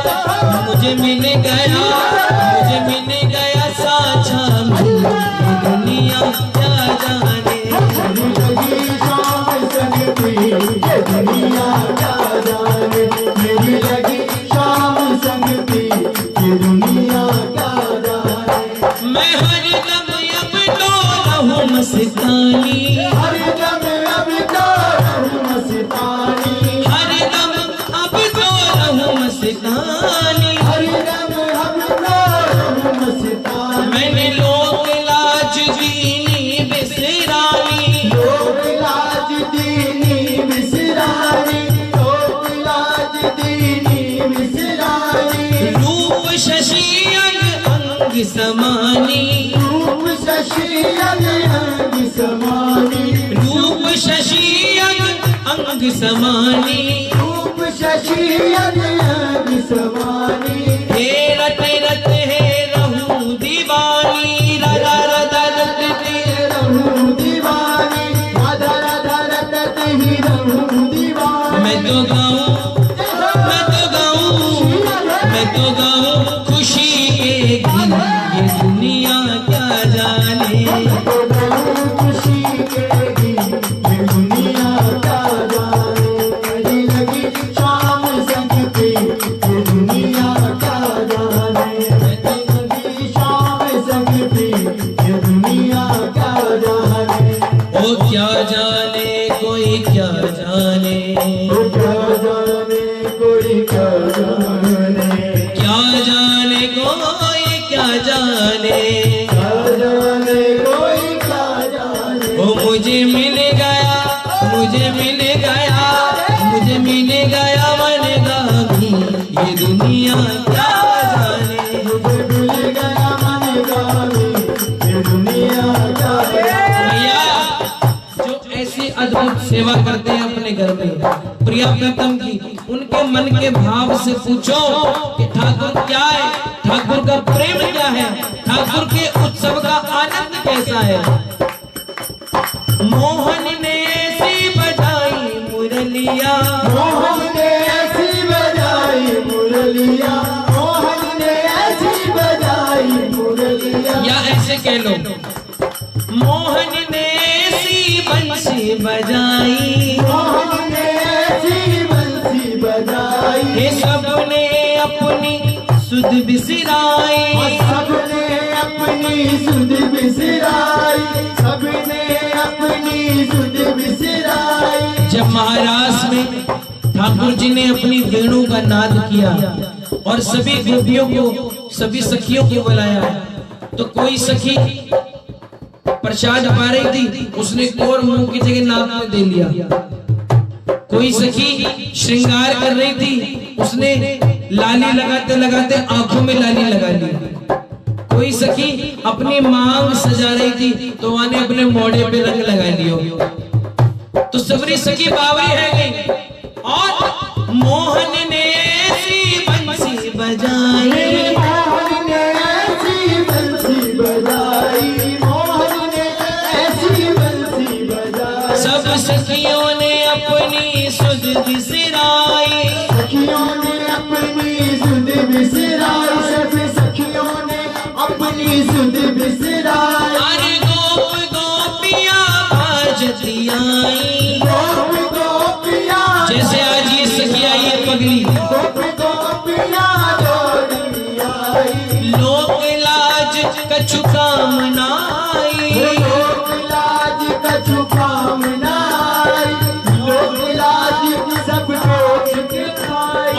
साचा मिल, ये दुनिया क्या जाने। मेरी लगी शाम संग थी ये दुनिया क्या जाने, मेरी लगी शाम संग थी ये दुनिया क्या जाने। मैं हर दम अब तो रहूं मस्तानी, हर दम अब तो रहूं मस्तानी, हर दम अब तो रहूं मस्तानी। हर दम अब तो रहूं मस्तानी। मैंने लोक लाज दीनी बिसरानी, लोक लाज दीनी बिसरानी, लोक लाज दीनी बिसरानी। रूप शशि अंग समानी, रूप शशि अंग समानी, रूप शशि अंग समानी। रूप शशि अंग समानी। हे रट रट हे रहूं दीवानी, राधा राधा रट ते रहूं दीवानी, राधा राधा रटत ही रहूं दीवानी। मैं तो गाऊं खुशी के दिन, ये दुनिया क्या जाने। खुशी के दिन ये दुनिया क्या जाने, मेरी लगी शाम संग थी ये दुनिया क्या जाने, मेरी लगी शाम संग थी ये दुनिया क्या जाने। ओ क्या जाने कोई क्या जाने, ओ क्या जाने कोई क्या जाने, क्या जाने कोई क्या जाने। क्या जाने कोई क्या जाने। ओ मुझे मिल गया मन गामी, ये दुनिया क्या जाने। मुझे मिल गया मन गामी ये दुनिया क्या जाने। भैया जो ऐसी अद्भुत सेवा करते हैं अपने घर में प्रिया प्रीतम की, उनके मन के भाव से पूछो कि ठाकुर क्या है, ठाकुर का प्रेम क्या है, ठाकुर के उत्सव का आनंद कैसा है। मोहन ने ऐसी बजाई मुरलिया, मोहन ने ऐसी बजाई मुरलिया, मोहन ने ऐसी बजाई मुरलिया। या ऐसे कह लो, मोहन ने ऐसी बंसी बजाई, मोहन ने ऐसी बंसी बजाई। ये सबने अपनी सुध बिसराई, सबने अपनी सुध बिसराई, सबने अपनी सुध बिसराई। जब महाराष्ट्र में ठाकुर जी ने अपनी वेणु का नाद किया और सभी गोपियों को, सभी सखियों को बुलाया, तो कोई सखी प्रसाद पा रही थी, उसने और मुंह की जगह नाक में दे लिया। कोई सखी श्रृंगार कर रही थी, उसने लाली लगाते लगाते आंखों में लाली लगा ली। कोई सखी अपनी मांग सजा रही थी, तो वहां ने अपने मोढ़े पे रंग लगा लियो। तो सबरी सखी बावरी है गई और मोहन ने ऐसी बंसी बजाई, मोहन ने ऐसी बंसी बजाई, मोहन ने ऐसी बंसी बजाई। सब सखियों ने बिसराई, सब सखियों ने अपनी सुध बिसराई। अरे गोप गोपियाँ बाजती आई, गोप गोपियाँ जैसे आज ये सखिया ये पगली गोप गोपियाँ दौड़ी आई। लोक लाज कछु काम नाई, लोक लाज कछु काम नाई, लोक लाज सब लोग दिखाई।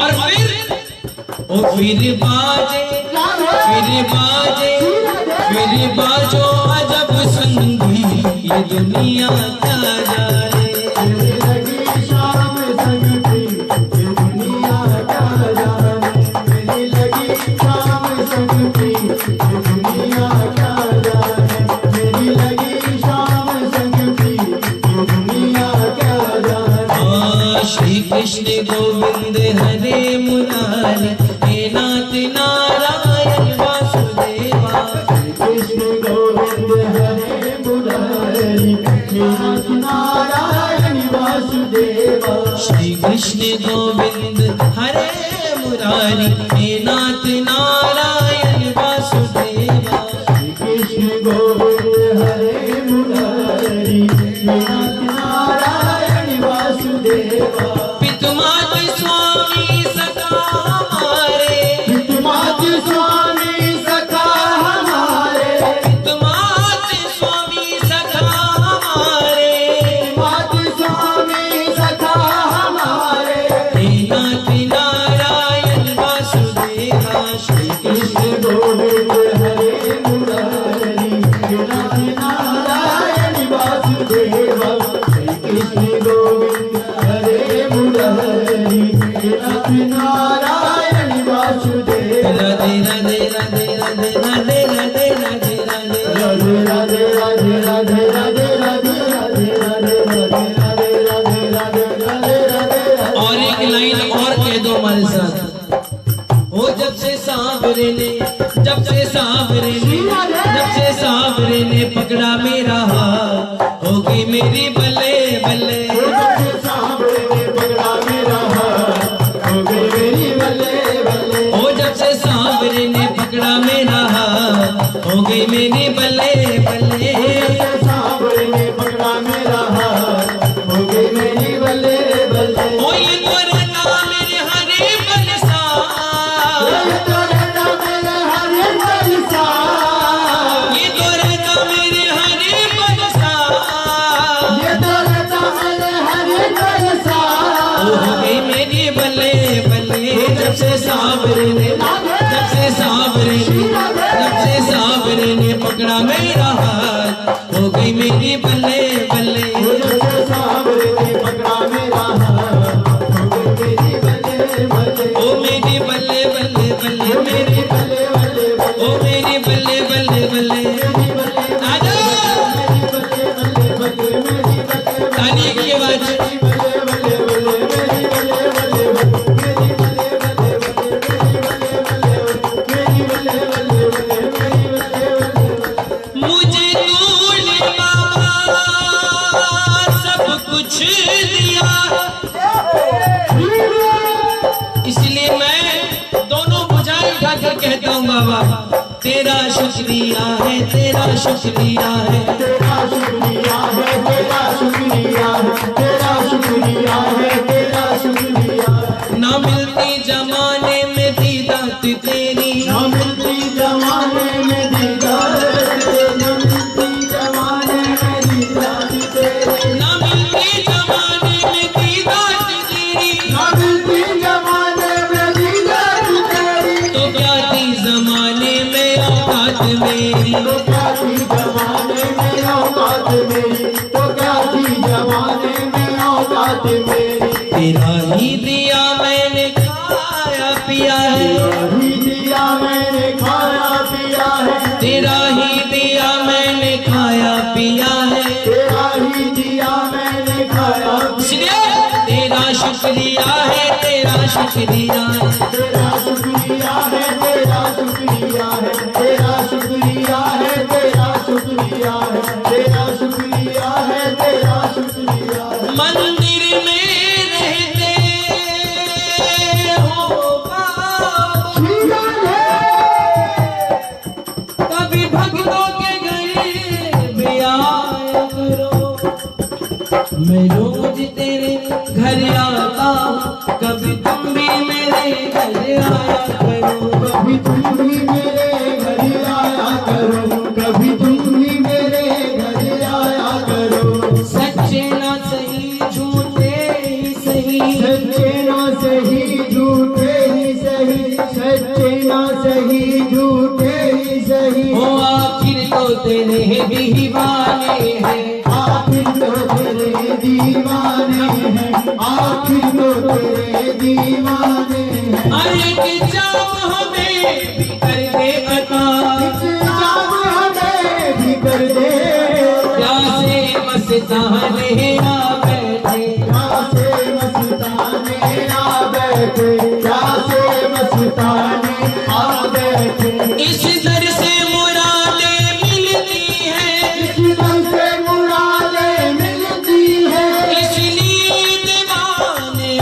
और फिर बाजे फिर बाजो अजब संगी, ये दुनिया क्या जाने। मेरी लगी शाम संग की, ये दुनिया क्या जाने। मेरी लगी शाम संग की, ये दुनिया क्या जाने। मेरी लगी शाम संग की, ये दुनिया क्या जाने। श्री कृष्ण गोविंद हरे मुरारी, हे नाथ नारायण वासुदेवा। कृष्ण गोविंद हरे मुरारी, हे नाथ नारायण वासुदेवा। श्री कृष्ण गोविंद हरे मुरारी, हे नाथ नारायण वासुदेवा। कृष्ण गोविंद हरे मुरारी, हे नाथ नारायण वासुदेवा। पितुमात स्वामी सखा हमारे, पितुमात स्वामी सखा हमारे, पितुमात स्वामी सखा हमारे। पितुमात स्वामी सखा हमारे। हे नाथ नारायण वासुदेवा। श्री कृष्ण गोविंद हरे मुरारी, हे नाथ नारायण वासुदेवा। श्री कृष्ण गोविंद हरे मुरारी, हे नाथ नारायण वासुदेवा। राधे राधे राधे राधे राधे राधे राधे राधे। राधे राधे राधे राधे राधे राधे राधे राधे राधे राधे राधे राधे राधे। और एक लाइन और कह दो हमारे साथ। वो जब से सांवरे ने पकड़ा मेरा हाथ, हो गई मेरी बल्ले बल्ले। सांवरे ने पकड़ा मेरा हाथ, हो गई मेरी बल्ले बल्ले। ओ जब से सांवरे ने पकड़ा मेरा हाथ, हो गई मेरी बल्ले बल्ले। सांवरे ने पकड़ा मेरा हाथ, हो गई मेरी बल्ले बल्ले। ओ ये तोरे नाम मेरे हरे बलसा, ये तोरे नाम मेरे हरे बलसा, ये तोरे नाम मेरे हरे बलसा। ये तोरे नाम मेरे हरे बलसा। ओ हो गई मेरी बल्ले बल्ले। जब से सांवरे ने पकड़ा मेरा हाथ, हो गई मेरी बल्ले बल्ले। सांवरे ने पकड़ा मेरा हाथ, हो गई मेरी बल्ले बल्ले। ओ मेरी बल्ले बल्ले बल्ले मेरी, बल्ले बल्ले बल्ले ओ मेरी बल्ले बल्ले बल्ले। आजा ताली की आवाज। मुझे तूने बाबा सब कुछ दिया, इसलिए मैं दोनों भुजाएं उठाकर कहता हूँ बाबा तेरा शुक्रिया है, तेरा शुक्रिया है। तेरा शुक्रिया है, तेरा शुक्रिया है, तेरा शुक्रिया है, तेरा शुक्रिया है। ना मिलती जमाने में दीदात तेरी, ना मिलती जमाने में दीदार तेरे, ना मिलती जमाने में दीदार तेरे, ना मिलती जमाने में दीदात तेरी। ना मिलती जमाने में दीदार तेरी। तो क्या थी जमाने में औकात मेरी, तो क्या थी जमाने में औकात मेरी, तो क्या थी जमाने में औकात मेरी। तेरा ही दिया मैंने खाया पिया है, ही दिया मैंने खाया पिया है, तेरा ही दिया मैंने खाया पिया है। तेरा ही दिया मैंने खाया इसलिए तेरा शुक्रिया है, तेरा शुक्रिया है। तेरा शुक्रिया है, तेरा शुक्रिया है, तेरा शुक्रिया है, तेरा शुक्रिया है, तेरा शुक्रिया है, तेरा शुक्रिया है। मंदिर में रहते हो बाबा, मैं रोज तेरे घर आता, कभी तुम भी मेरे घर आया करो, कभी तुम भी मेरे घर आया करो, कभी तुम भी मेरे घर आया करो। सच्चे ना सही झूठे ही सही, सच्चे ना सही झूठे ही सही, सच्चे ना सही झूठे ही सही। ओ आखिर तो तेरे दीवाने हैं, आखिर तो तेरे दीवाने हैं, आखिर तो तेरे दीवाने हैं। अरे कि जाम हमें भी कर दे अता, जाम हमें भी कर दे, प्यासे मस्ताने आ बैठे, प्यासे मस्ताने आ बैठे, प्यासे मस्ताने आ बैठे। इस दर से मुरादें मिलती हैं, इस दर से मुरादें मिलती हैं, इसलिए दीवाने आ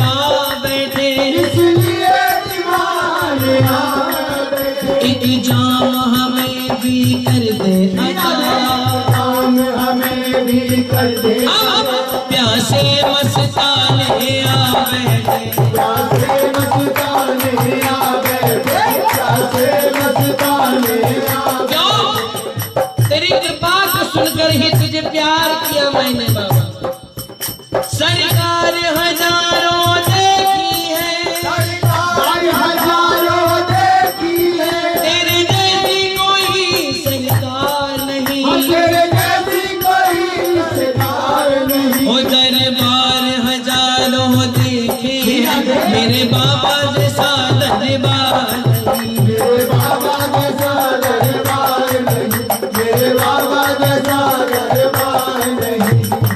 बैठे, इसलिए दीवाने आ बैठे। एक जाम हमें भी कर दे अता, काम हमें भी कर दे, प्यासे मस्ताने आ बैठे। प्यासे मस्ताने आ बैठे, प्यासे मस्ताने आ बैठे। क्यों? तेरी कृपा को सुनकर ही तुझे प्यार किया मैंने बाबा। सरकार हजारों देखी है, हजारों देखी है, तेरे जैसी कोई सरकार नहीं, तेरे जैसी कोई सरकार नहीं। ओ दरबार हजारों देखे हैं, मेरे बाबा जैसा दरबार नहीं, मेरे बाबा जैसा दरबार नहीं, मेरे बाबा जैसा दरबार नहीं।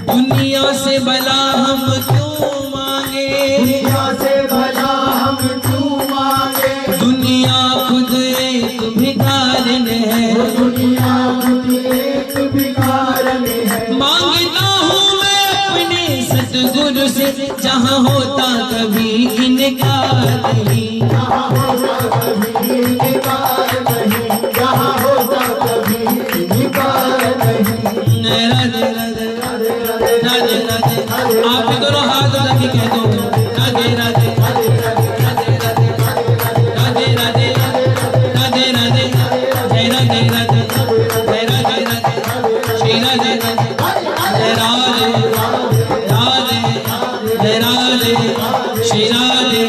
दुनिया से भला हम क्यों मांगे, दुनिया से भला हम क्यों मांगे, दुनिया खुद एक भिखारन है, दुनिया खुद एक भिखारन है। मांगता हूँ मैं अपने सतगुरु से, जहाँ होता कभी इनकार नहीं, जहाँ होता कभी इनकार नहीं, जहाँ होता कभी इनकार नहीं। राधे राधे राधे राधे, आप भी दोनों हाथ रख के कह दो राधे राधे राधे राधे राधे राधे राधे राधे, जय राधे राधे, जय राधे राधे, श्री राधे राधे, जय राधे राधे, जय राधे, श्री राधे,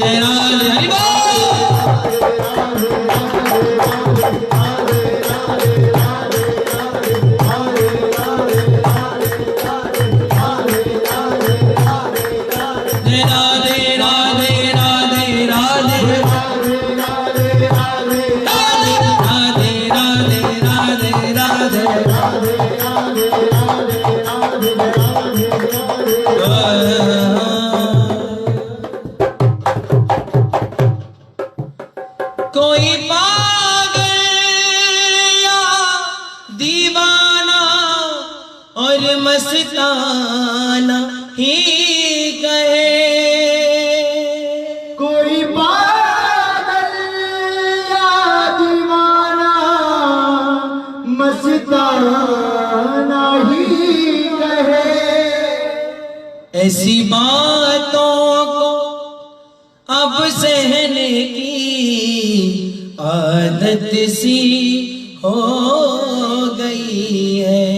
जय राधे, हरि बोल। जय राधे राधे राधे राधे, राधे राधे राधे राधे, कोई पागल या दीवाना और मस्ताना ही कहे, कोई पागल या दीवाना मस्ताना ही कहे। ऐसी बातों को अब सहने की आदत सी हो गई है,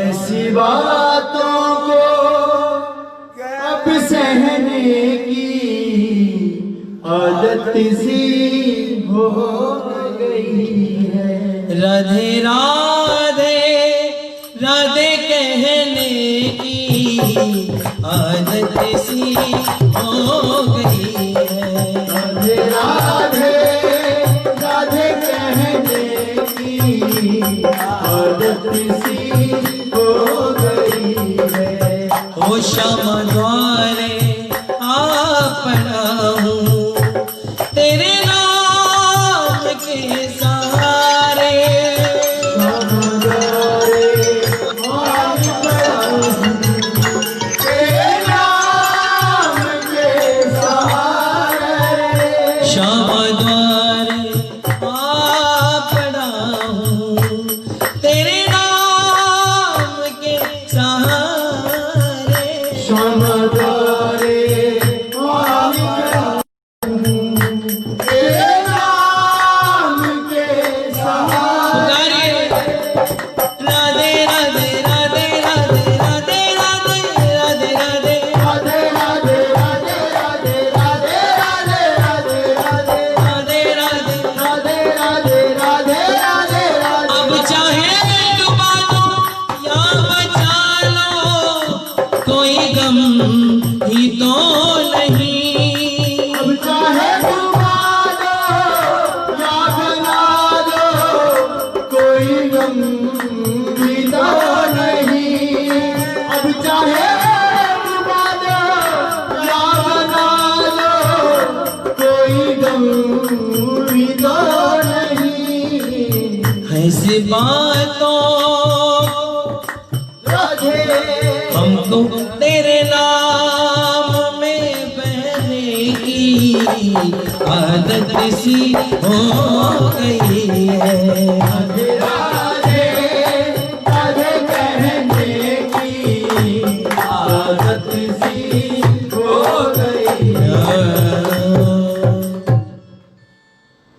ऐसी बातों को अब सहने की आदत सी हो गई है। राधे राधे राधे कहने की आदत सी हो गई है, राधे राधे राधे कहने की आदत सी हो गई है। ओ श्यामा द्वारे आ पड़ा हूँ तेरे नाम के सहारे, इस बातों राधे हमको तेरे नाम में बहने की आदत सी हो गई है। राधे राधे राधे कहने की आदत सी हो गई है।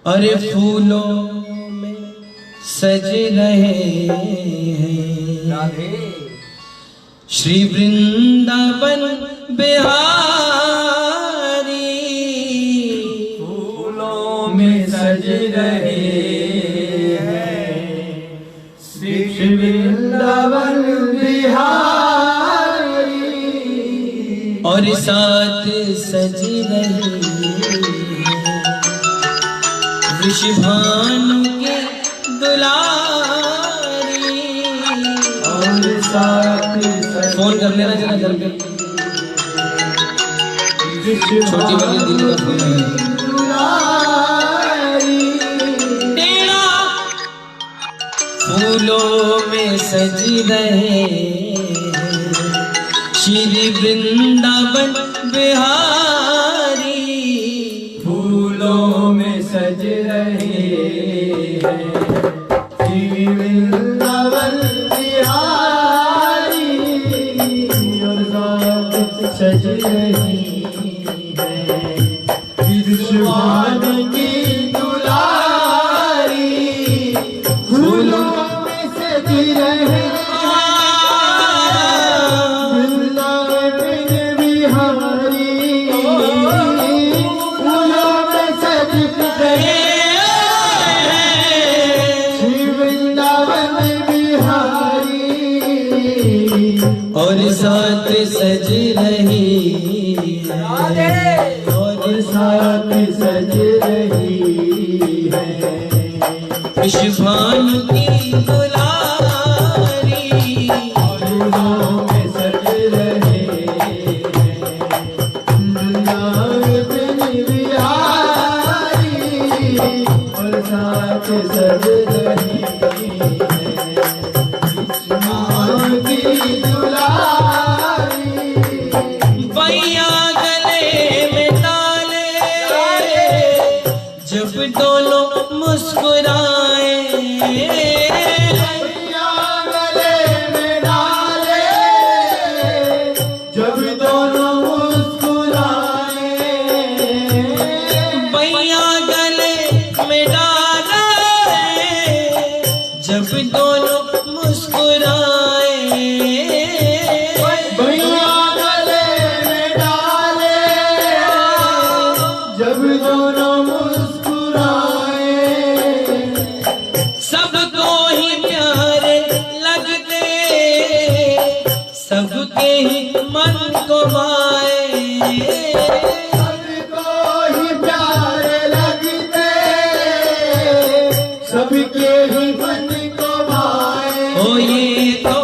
अरे फूलों में सज रहे हैं राधे श्री वृंदावन बिहारी। फूलों में सज रहे हैं श्री वृंदावन बिहारी। और साथ सज रही विषभानु के दुलारी। और साथ फोन कर लेना जरा घर पे, छोटी वाली दीदी का फोन है। तेरा फूलों में सज रहे श्री वृंदावन बिहारी। फूलों में सज रहे हैं श्री वृंदावन बिहारी। और साथ सज रही है विश्वान की दुलारी। फूलों में सज रहे वृंदावन बिहारी। फूलों में सज रहे श्री वृंदावन बिहारी। और साथ सज रही है, और साथ सज रही है विषभानु की दुलारी। फूलों में सज रहे हैं वृंदावन बिहारी। और साथ सज रही है विश्वान की दुलारी। भैया गले में डाले जब दोनों मुस्कुराए। भैया गले में डाले जब दोनों मुस्कुराए। भैया गले में डाले जब दोनों मुस्कुराए। भैया गले में डाले जब दोनों मुस्कुराए। सबको ही प्यारे लगते सबके ही मन को भाए। सबको ही प्यारे लगते सबके ही मन को भाए। ओ ये तो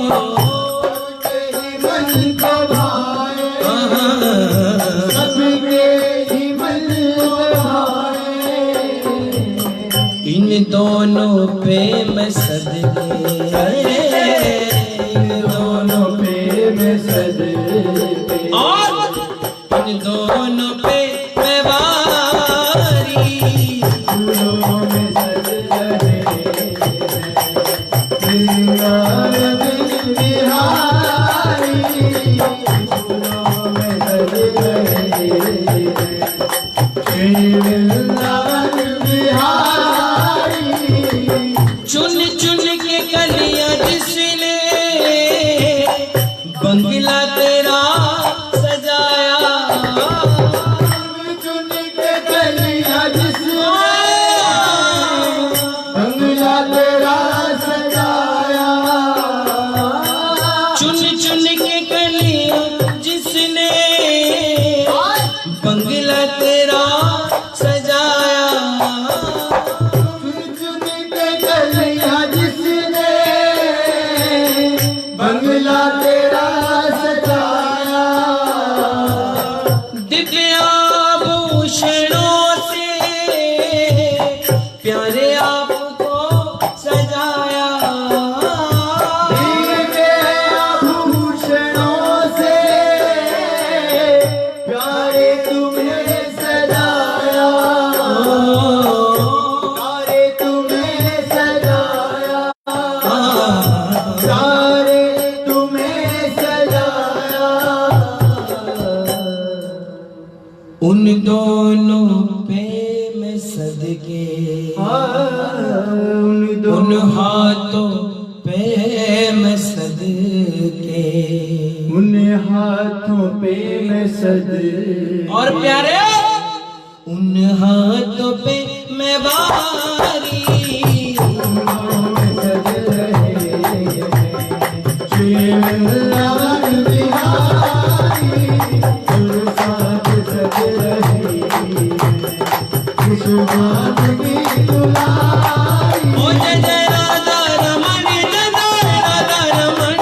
सबके ही मन को भाए। आहा, सबके ही मन को भाए। इन दोनों पे मैं सदके, इन दोनों पे मैं सजदे। और इन दोनों पे मैं वारी। फूलों में सज रहे वृंदावन बिहारी। फूलों में सज रहे वृंदावन बिहारी। चुन चुन के कलियां जिसने बंगला तेरा सजाया। चुन के कलियां जिसने बंगला तेरा सजाया। चुन चुन के कलियां जिसने बंगला तेरा सजाया। चुन के कलियां जिसने बंगला तेरा सजाया। दिव्याभूषणों से प्यारे आपको सजाया। सदके, उन उन हाथों पे मैं सदके, उन हाथों पे मैं सदके। और प्यारे उन हाथों पे मैं वारी, सज रहे श्री वृंदावन बिहारी, गुरु साथ सज रहे विश्वनाथ की दुलारी। ओ जय जय राधा रमण, जय जय राधा रमण, ओ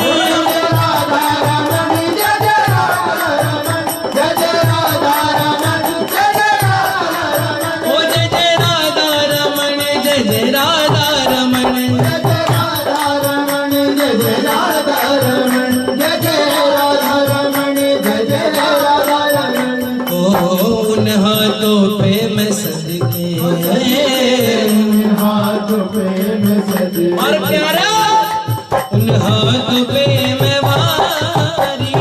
जय जय राधा रमण, जय जय राधा रमण, ओ उन हाथों पे मैं सदके, और प्यारा उन हाथों पे मैं वारी,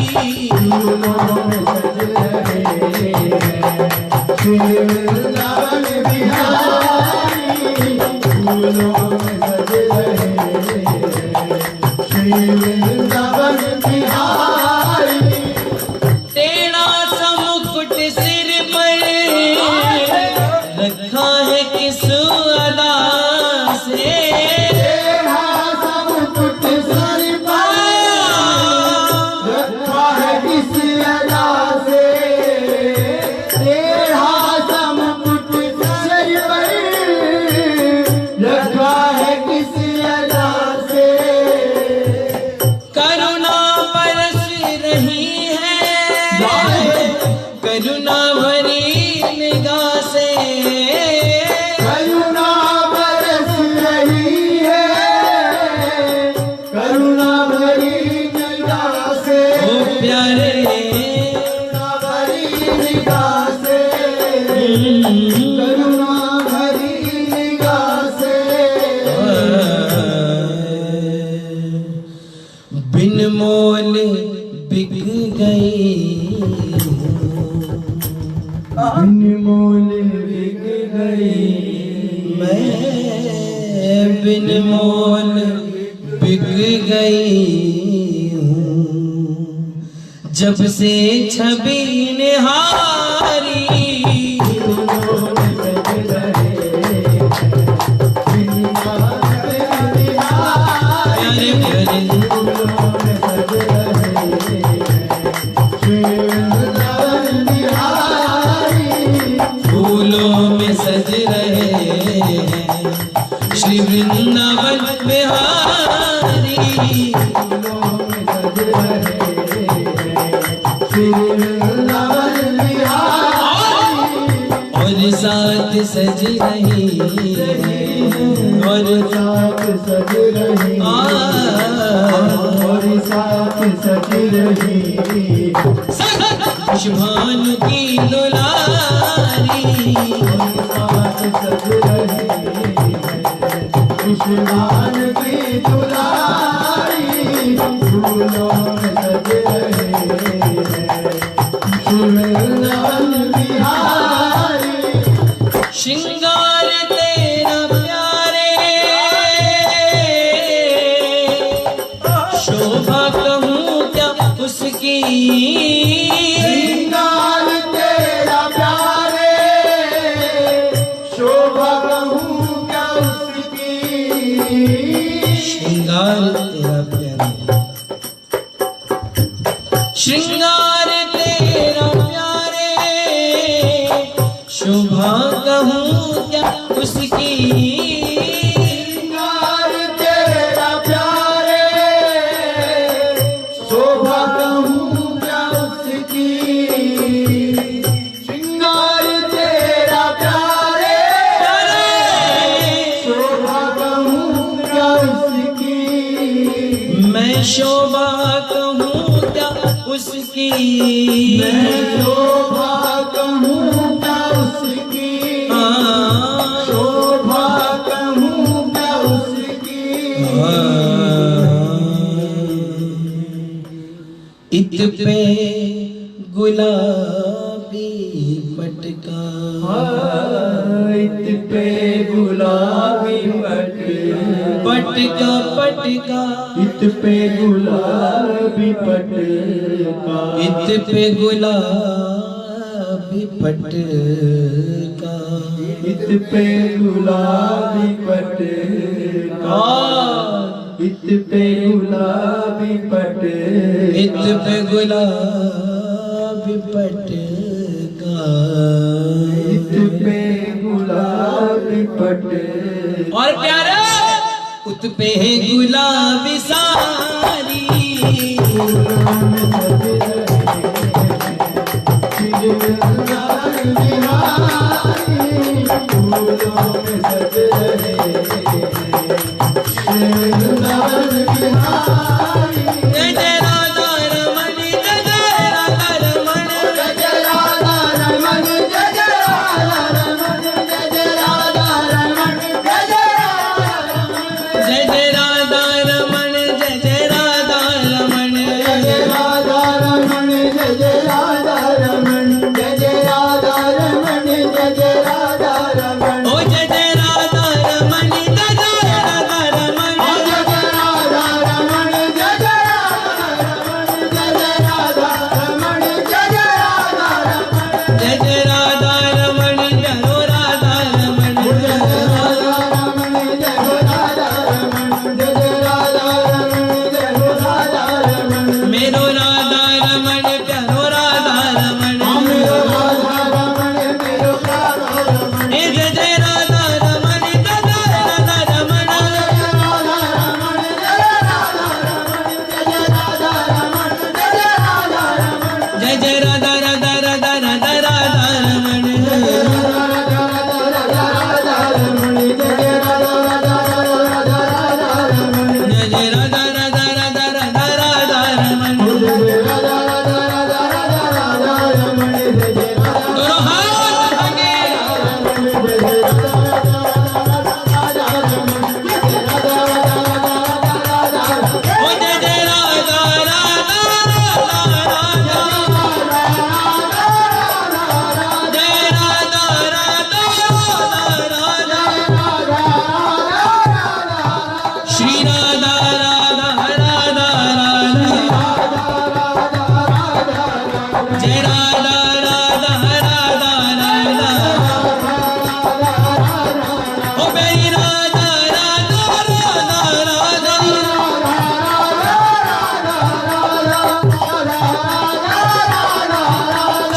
टेढ़ा सा मुकुट सिर पर रखा है किस अदा से, करुणा बरस रही है, करुणा भरी निगाह से, करुणा बरस रही है, करुणा भरी निगाह से, ओ प्यारे करुणा भरी निगाह से, करुणा भरी निगाह से। बिन मोल बिक गई, अनमोल बिक गई, मैं बिन मोल बिक गई हूँ, जब से छवि निहारी, प्यारे प्यारे फूलों में सज रहे हैं श्री वृंदावन बिहारी, और साथ सज रही है, और साथ सज रही, और साथ सज रही, भानु की दुलारी, साथ सज रही, विश्वान की दुलारी, फूलों में सज रहे वृंदावन बिहारी। श्रृंगार तेरा प्यारे, शोभा कहूँ क्या उसकी, श्रृंगार तेरा प्यारे, शोभा कहूँ क्या उसकी, श्रृंगार तेरा प्यारे, श्रृंगार तेरा प्यारे, शोभा कहूँ क्या उसकी, श्रृंगार तेरा प्यारे, शोभा कहूँ क्या उसकी, श्रृंगार तेरा प्यारे, शोभा कहूँ क्या उसकी, मैं शोभा कहूँ क्या उसकी, मैं शोभा कहूँ क्या उसकी, हाँ, शोभा कहूँ क्या उसकी, इत पे गुलाबी पटका, इत पे गुलाबी पट पटका पटका इत पे गुलाबी पटका इत पे गुलाबी पटका इत पे गुलाबी पटका इत पे गुलाबी पटका इत पे गुलाबी पटका इत पे गुलाबी पटका और प्यारे उत पे गुलाबी सारी जय जय राधा रमण जय जय राधा रमण जय जय राधा रमण जय जय राधा रमण जय जय राधा रमण जय जय राधा रमण जय जय राधा रमण जय जय राधा रमण जय जय राधा रमण जय जय राधा रमण जय जय राधा रमण ओ जय जय राधा रमण जय जय राधा रमण जय जय राधा रमण जय जय राधा रमण जय जय राधा रमण जय जय राधा रमण जय राधा रमण मेरो राधा रमण प्यारो राधा रमण हे जय जय राधा रमण जय जय राधा रमण जय जय राधा राधा राधा राधा राधा रमण जय जय राधा राधा राधा राधा राधा रमण दोनों हाथ आगे ओ जय जय राधा राधा राधा राधा जय राधा राधा राधा श्री राधा राधा राधा राधा जय राधा राधा राधा राधा ओ मेरी राधा राधा राधा राधा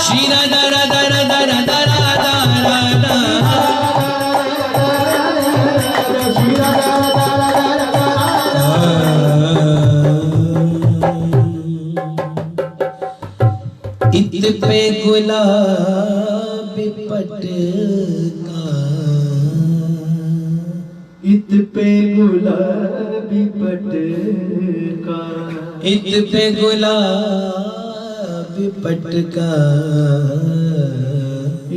श्री राधा राधा राधा राधा राधा राधा इत पे गुलाबी पटका इत पे गुलाबी पटका इत पे गुलाबी पटका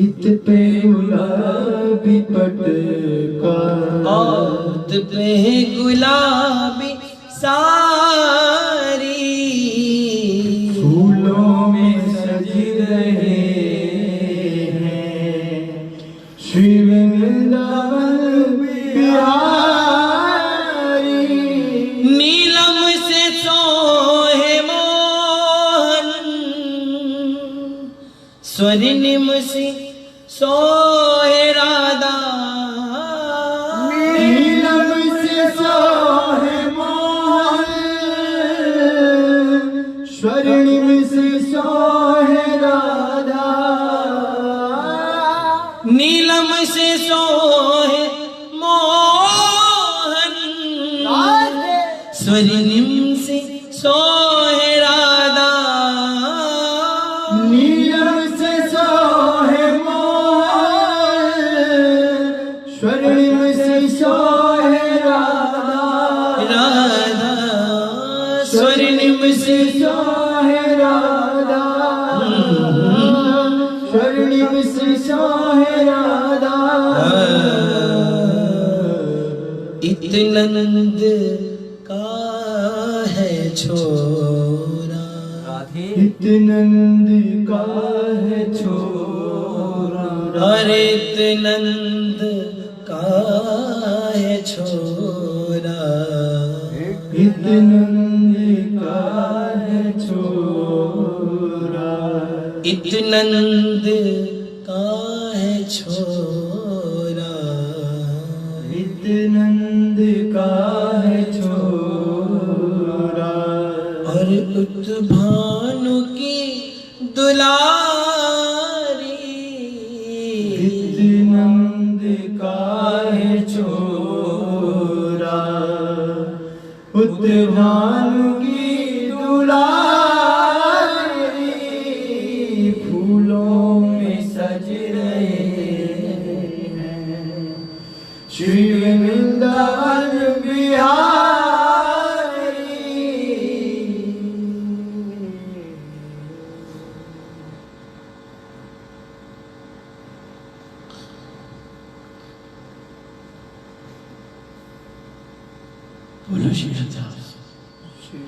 इत पे गुलाबी पटका इत पे गुलाबी सारी फूलों में सज रहे हैं श्री वृंदावन बिहारी नीलम से सोहे मोहन स्वर्णिम से सोहे राधा नीलम से सोहे मोहन स्वर्णिम से सोहे राधा नीलम से सोहे मोहन स्वर्णिम से सोहे राधा नीलम से सोहे मोहन स्वर्णिम से सोहे राधा राधा स्वर्णिम से सोहे राधा स्वर्णिम से सोहे राधा इतनंद का है छोरा इतनंद का है छोरा हरे इतनंद का इतनंद का है छोरा, इतनंद का है छोरा, इतनंद का है छोरा, और उत भानु की दुलारी, इतनंद का है छोरा, उत्भानु की दुलारी, फूलों में सज रहे हैं श्री वृंदावन बिहारी। बोलो श्री हरिदास। श्री